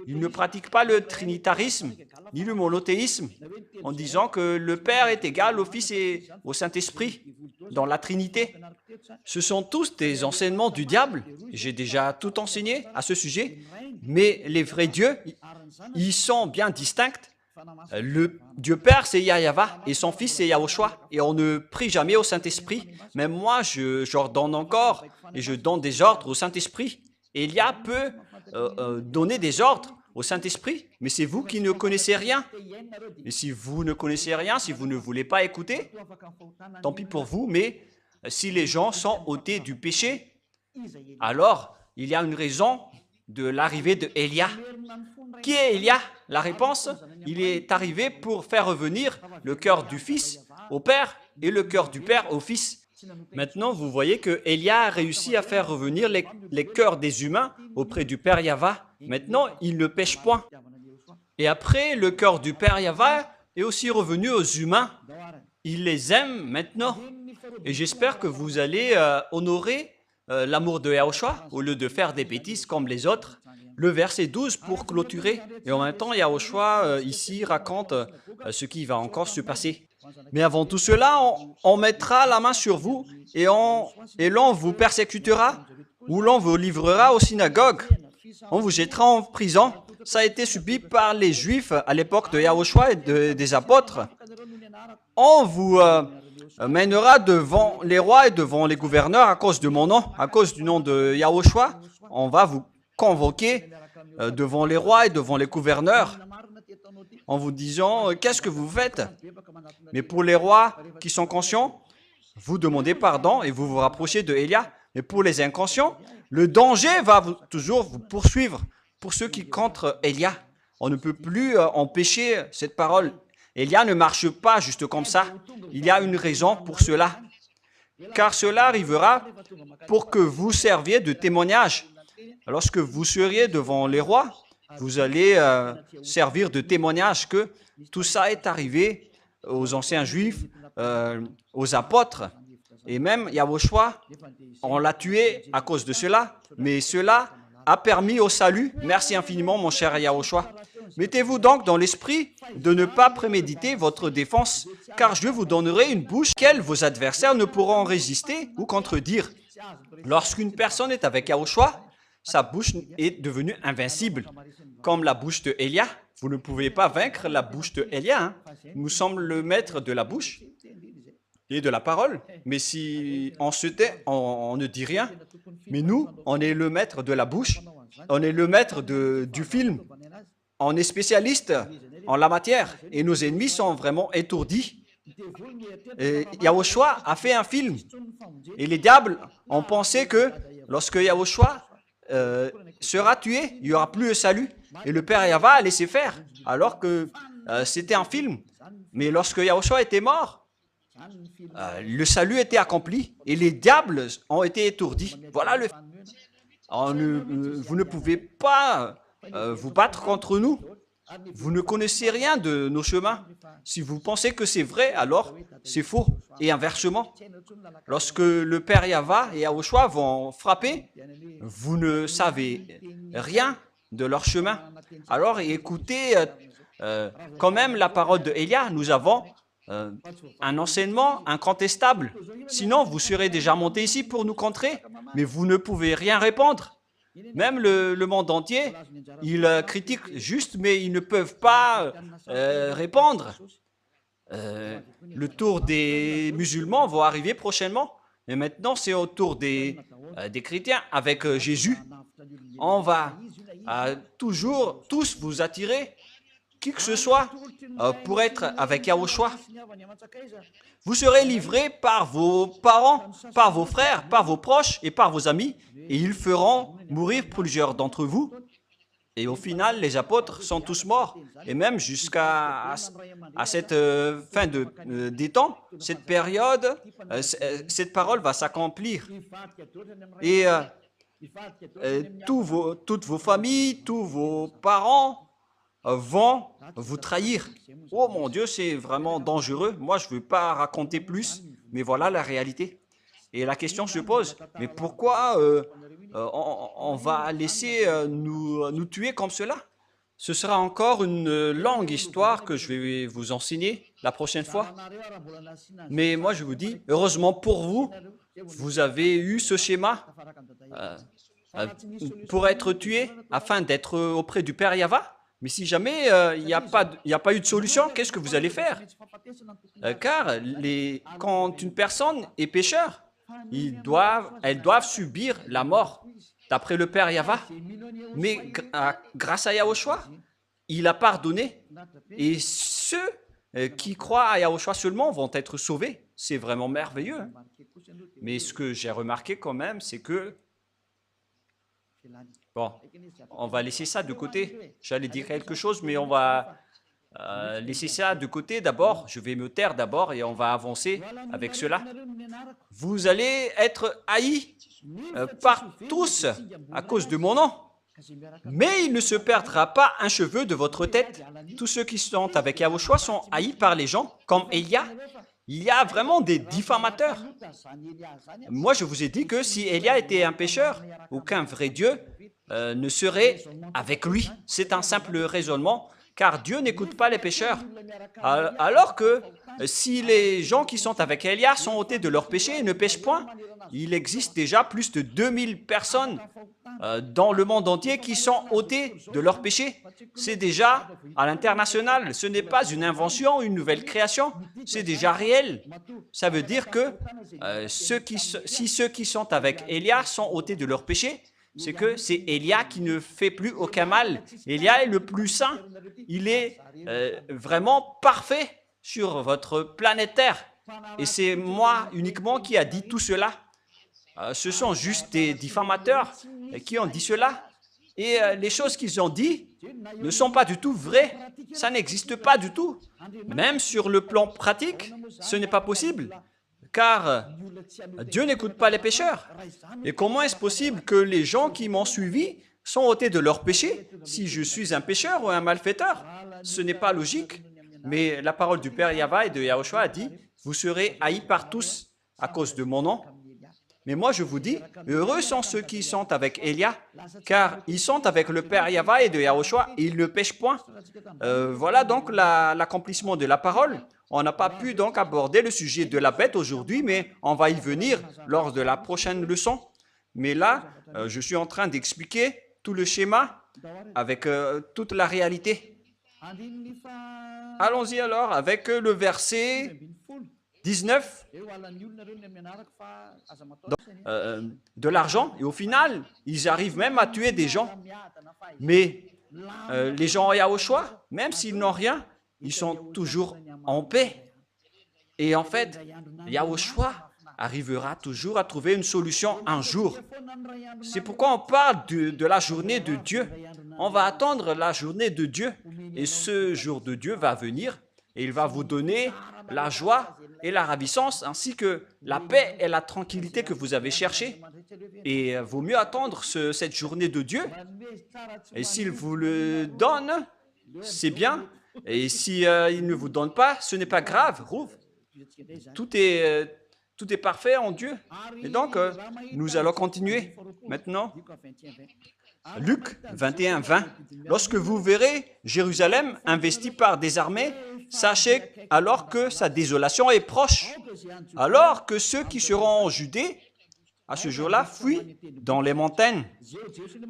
Speaker 1: Ils ne pratiquent pas le trinitarisme ni le monothéisme en disant que le Père est égal au Fils et au Saint-Esprit dans la Trinité. Ce sont tous des enseignements du diable. J'ai déjà tout enseigné à ce sujet. Mais les vrais dieux, ils sont bien distincts. Le Dieu Père, c'est Yahava, et son Fils, c'est Yahushua. Et on ne prie jamais au Saint-Esprit. Même moi, j'ordonne encore, et je donne des ordres au Saint-Esprit. Et Elia peut donner des ordres au Saint-Esprit, mais c'est vous qui ne connaissez rien. Et si vous ne connaissez rien, si vous ne voulez pas écouter, tant pis pour vous, mais si les gens sont ôtés du péché, alors il y a une raison de l'arrivée de Elia. Qui est Elia? La réponse, il est arrivé pour faire revenir le cœur du Fils au Père et le cœur du Père au Fils. Maintenant, vous voyez que Elia a réussi à faire revenir les cœurs des humains auprès du Père Yahva. Maintenant, il ne pêche point. Et après, le cœur du Père Yahva est aussi revenu aux humains. Il les aime maintenant. Et j'espère que vous allez honorer l'amour de Yahushua au lieu de faire des bêtises comme les autres. Le verset 12 pour clôturer. Et en même temps, Yahushua ici raconte ce qui va encore se passer. Mais avant tout cela, on mettra la main sur vous et l'on vous persécutera ou l'on vous livrera aux synagogues. On vous jettera en prison. Ça a été subi par les Juifs à l'époque de Yahushua et des apôtres. On vous mènera devant les rois et devant les gouverneurs à cause de mon nom, à cause du nom de Yahushua. On va vous convoquer devant les rois et devant les gouverneurs en vous disant « Qu'est-ce que vous faites ?» Mais pour les rois qui sont conscients, vous demandez pardon et vous vous rapprochez de Elia. Mais pour les inconscients, le danger va toujours vous poursuivre. Pour ceux qui contre Elia, on ne peut plus empêcher cette parole. Elia ne marche pas juste comme ça. Il y a une raison pour cela. Car cela arrivera pour que vous serviez de témoignage. Lorsque vous seriez devant les rois, vous allez servir de témoignage que tout ça est arrivé aux anciens juifs, aux apôtres. Et même Yahushua, on l'a tué à cause de cela, mais cela a permis au salut. Merci infiniment, mon cher Yahushua. Mettez-vous donc dans l'esprit de ne pas préméditer votre défense, car je vous donnerai une bouche qu'elle vos adversaires ne pourront résister ou contredire. Lorsqu'une personne est avec Yahushua, sa bouche est devenue invincible, comme la bouche de Elia. Vous ne pouvez pas vaincre la bouche de Elia. Hein. Nous sommes le maître de la bouche et de la parole. Mais si on se tait, on ne dit rien. Mais nous, on est le maître de la bouche. On est le maître du film. On est spécialiste en la matière. Et nos ennemis sont vraiment étourdis. Et Yahushua a fait un film. Et les diables ont pensé que lorsque Yahushua sera tué, il n'y aura plus de salut. Et le Père Yahva a laissé faire, alors que c'était un film. Mais lorsque Yahushua était mort, le salut était accompli et les diables ont été étourdis. Voilà le... vous ne pouvez pas vous battre contre nous. Vous ne connaissez rien de nos chemins. Si vous pensez que c'est vrai, alors c'est faux. Et inversement, lorsque le Père Yahva et Yahushua vont frapper, vous ne savez rien de leur chemin. Alors écoutez quand même la parole de Elia. Nous avons un enseignement incontestable. Sinon, vous serez déjà monté ici pour nous contrer, mais vous ne pouvez rien répondre. Même le monde entier, ils critiquent juste, mais ils ne peuvent pas répondre. Le tour des musulmans va arriver prochainement. Et maintenant, c'est au tour des chrétiens avec Jésus. On va toujours tous vous attirer, qui que ce soit, pour être avec Yahushua. Vous serez livrés par vos parents, par vos frères, par vos proches et par vos amis, et ils feront mourir plusieurs d'entre vous. Et au final, les apôtres sont tous morts. Et même jusqu'à cette fin des temps, cette période, cette parole va s'accomplir. Et toutes vos familles, tous vos parents vont vous trahir. Oh mon Dieu, c'est vraiment dangereux. Moi, je ne veux pas raconter plus, mais voilà la réalité. Et la question se pose, mais pourquoi on va laisser nous tuer comme cela? Ce sera encore une longue histoire que je vais vous enseigner la prochaine fois. Mais moi, je vous dis, heureusement pour vous, vous avez eu ce schéma pour être tué afin d'être auprès du Père Yahva. Mais si jamais il n'y a pas eu de solution, qu'est-ce que vous allez faire? Car quand une personne est pécheur, elles doivent subir la mort d'après le Père Yahva. Mais grâce à Yahushua, il a pardonné. Et ceux qui croient à Yahushua seulement vont être sauvés. C'est vraiment merveilleux. Hein. Mais ce que j'ai remarqué quand même, c'est que... Bon, on va laisser ça de côté. J'allais dire quelque chose, mais on va laisser ça de côté d'abord. Je vais me taire d'abord et on va avancer avec cela. Vous allez être haïs par tous à cause de mon nom. Mais il ne se perdra pas un cheveu de votre tête. Tous ceux qui sont avec Yahushua sont haïs par les gens, comme Élia. Il y a vraiment des diffamateurs. Moi, je vous ai dit que si Élia était un pécheur, aucun vrai Dieu ne serait avec lui. C'est un simple raisonnement, car Dieu n'écoute pas les pécheurs. Alors que si les gens qui sont avec Élia sont ôtés de leurs péchés et ne pêchent point, il existe déjà plus de 2000 personnes dans le monde entier qui sont ôtés de leurs péchés. C'est déjà à l'international. Ce n'est pas une invention, une nouvelle création. C'est déjà réel. Ça veut dire que si ceux qui sont avec Élia sont ôtés de leurs péchés, c'est que c'est Élia qui ne fait plus aucun mal. Élia est le plus saint. Il est vraiment parfait sur votre planète Terre. Et c'est moi uniquement qui a dit tout cela. Ce sont juste des diffamateurs qui ont dit cela. Et les choses qu'ils ont dit ne sont pas du tout vraies. Ça n'existe pas du tout. Même sur le plan pratique, ce n'est pas possible. Car Dieu n'écoute pas les pécheurs. Et comment est-ce possible que les gens qui m'ont suivi sont ôtés de leurs péchés si je suis un pécheur ou un malfaiteur? Ce n'est pas logique. Mais la parole du Père Yahva et de Yahushua a dit, vous serez haïs par tous à cause de mon nom. Mais moi, je vous dis, heureux sont ceux qui sont avec Élia, car ils sont avec le Père Yahva et de Yahushua, et ils ne pêchent point. Voilà donc l'accomplissement de la parole. On n'a pas pu donc aborder le sujet de la bête aujourd'hui, mais on va y venir lors de la prochaine leçon. Mais là, je suis en train d'expliquer tout le schéma avec toute la réalité. Allons-y alors avec le verset 19. De l'argent, et au final, ils arrivent même à tuer des gens. Mais les gens à Yahushua, même s'ils n'ont rien, ils sont toujours en paix. Et en fait, Yahushua arrivera toujours à trouver une solution un jour. C'est pourquoi on parle de la journée de Dieu. On va attendre la journée de Dieu. Et ce jour de Dieu va venir et il va vous donner la joie et la ravissance, ainsi que la paix et la tranquillité que vous avez cherchées. Et vaut mieux attendre cette journée de Dieu. Et s'il vous le donne, c'est bien. Et si il ne vous donne pas, ce n'est pas grave. Tout est parfait en Dieu. Et donc, nous allons continuer maintenant. Luc 21, 20. Lorsque vous verrez Jérusalem investie par des armées, sachez alors que sa désolation est proche. Alors que ceux qui seront en Judée, à ce jour-là, fuient dans les montagnes.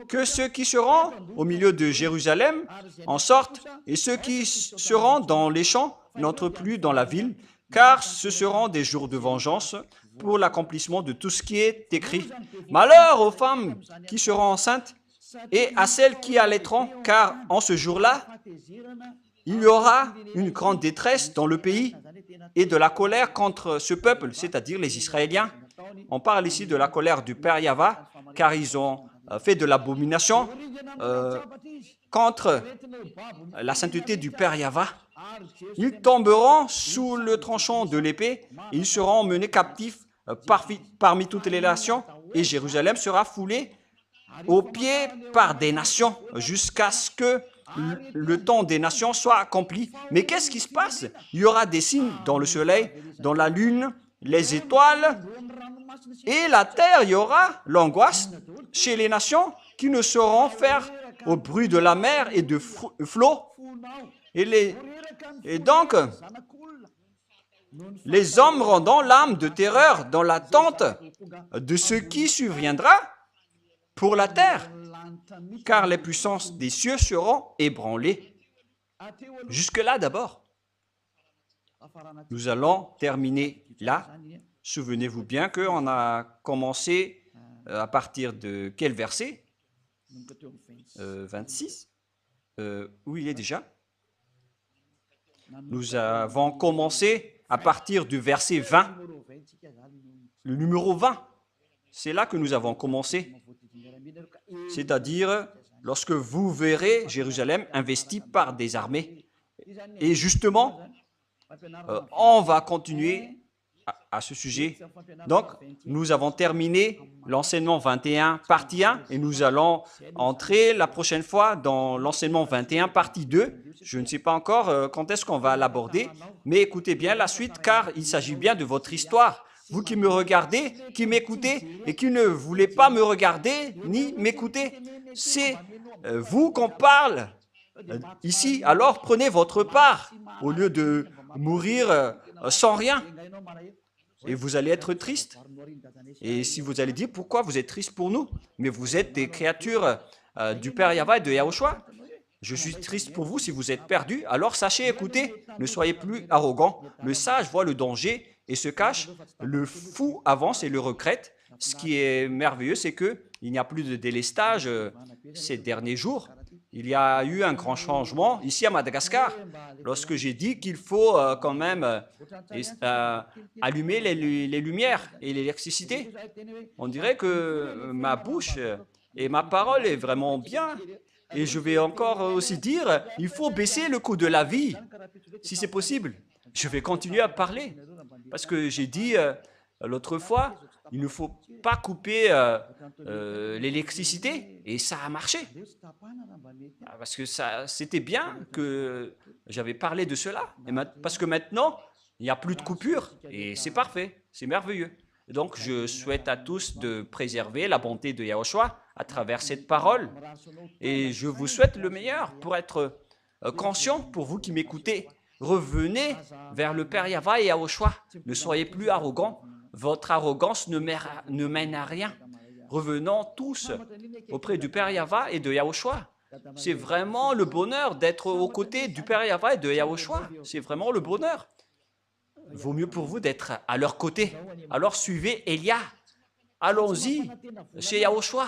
Speaker 1: Que ceux qui seront au milieu de Jérusalem en sortent, et ceux qui seront dans les champs n'entrent plus dans la ville, car ce seront des jours de vengeance pour l'accomplissement de tout ce qui est écrit. Malheur aux femmes qui seront enceintes et à celles qui allaiteront, car en ce jour-là, il y aura une grande détresse dans le pays et de la colère contre ce peuple, c'est-à-dire les Israéliens. On parle ici de la colère du Père Yahva, car ils ont fait de l'abomination contre la sainteté du Père Yahva. Ils tomberont sous le tranchant de l'épée, et ils seront menés captifs parmi toutes les nations, et Jérusalem sera foulée aux pieds par des nations, jusqu'à ce que le temps des nations soit accompli. Mais qu'est-ce qui se passe? Il y aura des signes dans le soleil, dans la lune, les étoiles et la terre. Il y aura l'angoisse chez les nations qui ne sauront faire au bruit de la mer et de flots. Et donc, les hommes rendant l'âme de terreur dans l'attente de ce qui surviendra pour la terre, car les puissances des cieux seront ébranlées. Jusque-là d'abord. Nous allons terminer là. Souvenez-vous bien qu'on a commencé à partir de quel verset? 26. Où il est déjà? Nous avons commencé à partir du verset 20. Le numéro 20. C'est là que nous avons commencé. C'est-à-dire, lorsque vous verrez Jérusalem investie par des armées. Et justement, on va continuer à ce sujet. Donc, nous avons terminé l'enseignement 21, partie 1, et nous allons entrer la prochaine fois dans l'enseignement 21, partie 2. Je ne sais pas encore quand est-ce qu'on va l'aborder, mais écoutez bien la suite, car il s'agit bien de votre histoire. Vous qui me regardez, qui m'écoutez, et qui ne voulez pas me regarder ni m'écouter, c'est vous qu'on parle ici. Alors, prenez votre part, au lieu de mourir sans rien. Et vous allez être triste. Et si vous allez dire, pourquoi vous êtes triste pour nous? Mais vous êtes des créatures du Père Yahweh et de Yahushua. Je suis triste pour vous si vous êtes perdus. Alors sachez, écoutez, ne soyez plus arrogants. Le sage voit le danger et se cache. Le fou avance et le regrette. Ce qui est merveilleux, c'est qu'il n'y a plus de délestage ces derniers jours. Il y a eu un grand changement ici à Madagascar, lorsque j'ai dit qu'il faut quand même allumer les lumières et l'électricité. On dirait que ma bouche et ma parole est vraiment bien. Et je vais encore aussi dire, il faut baisser le coût de la vie, si c'est possible. Je vais continuer à parler, parce que j'ai dit l'autre fois, il ne faut pas couper l'électricité, et ça a marché. Parce que c'était bien que j'avais parlé de cela, parce que maintenant, il n'y a plus de coupure, et c'est parfait, c'est merveilleux. Donc, je souhaite à tous de préserver la bonté de Yahushua à travers cette parole, et je vous souhaite le meilleur pour être conscient, pour vous qui m'écoutez. Revenez vers le Père Yahweh et Yahushua. Ne soyez plus arrogants. Votre arrogance ne mène à rien. Revenons tous auprès du Père Yahweh et de Yahushua. C'est vraiment le bonheur d'être aux côtés du Père Yahweh et de Yahushua. C'est vraiment le bonheur. Vaut mieux pour vous d'être à leur côté. Alors suivez Elia. Allons-y chez Yahushua.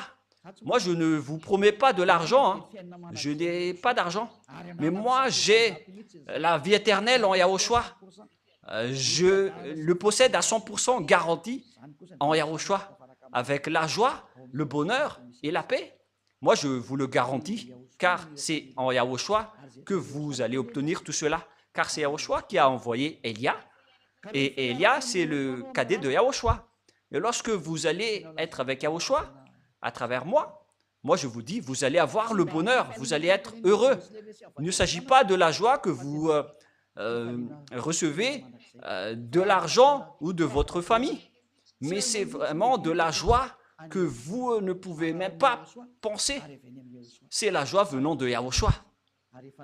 Speaker 1: Moi, je ne vous promets pas de l'argent. Hein. Je n'ai pas d'argent. Mais moi, j'ai la vie éternelle en Yahushua. Je le possède à 100% garanti en Yahushua, avec la joie, le bonheur et la paix. Moi, je vous le garantis, car c'est en Yahushua que vous allez obtenir tout cela. Car c'est Yahushua qui a envoyé Elia, et Elia, c'est le cadet de Yahushua. Et lorsque vous allez être avec Yahushua, à travers moi, je vous dis, vous allez avoir le bonheur, vous allez être heureux. Il ne s'agit pas de la joie que vous recevez de l'argent ou de votre famille, mais c'est vraiment de la joie que vous ne pouvez même pas penser. C'est la joie venant de Yahushua.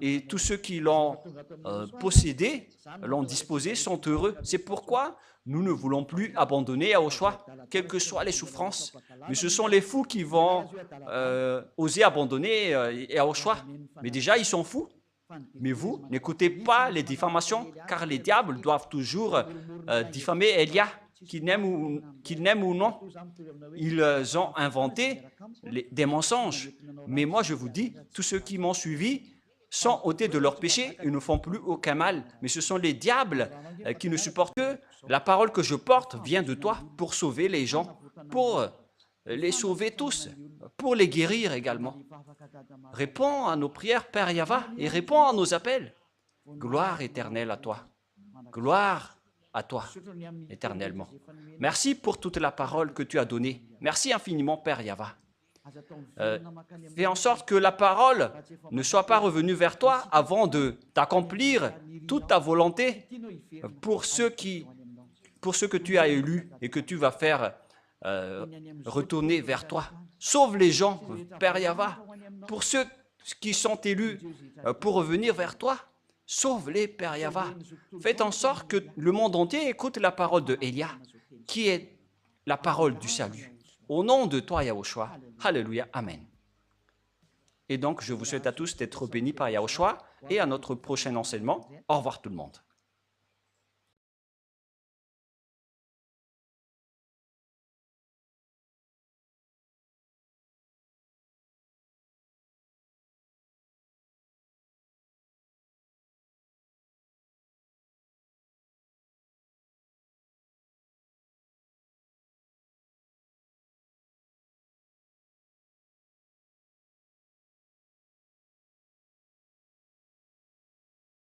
Speaker 1: Et tous ceux qui l'ont possédé, l'ont disposé, sont heureux. C'est pourquoi nous ne voulons plus abandonner Yahushua, quelles que soient les souffrances. Mais ce sont les fous qui vont oser abandonner Yahushua. Mais déjà, ils sont fous. Mais vous, n'écoutez pas les diffamations, car les diables doivent toujours diffamer Elia, qu'ils n'aiment ou non. Ils ont inventé des mensonges. Mais moi, je vous dis, tous ceux qui m'ont suivi sont ôtés de leurs péchés et ne font plus aucun mal. Mais ce sont les diables qui ne supportent que la parole que je porte vient de toi pour sauver les gens, pour les sauver tous, pour les guérir également. Réponds à nos prières, Père Yahweh, et réponds à nos appels. Gloire éternelle à toi. Gloire à toi, éternellement. Merci pour toute la parole que tu as donnée. Merci infiniment, Père Yahweh. Fais en sorte que la parole ne soit pas revenue vers toi avant de d'accomplir toute ta volonté pour ceux que tu as élus et que tu vas faire retourner vers toi. Sauve les gens, Père Yahweh, pour ceux qui sont élus pour revenir vers toi. Sauve-les, Père Yahweh. Faites en sorte que le monde entier écoute la parole de Élia, qui est la parole du salut. Au nom de toi, Yahushua. Alléluia. Amen. Et donc, je vous souhaite à tous d'être bénis par Yahushua et à notre prochain enseignement. Au revoir tout le monde.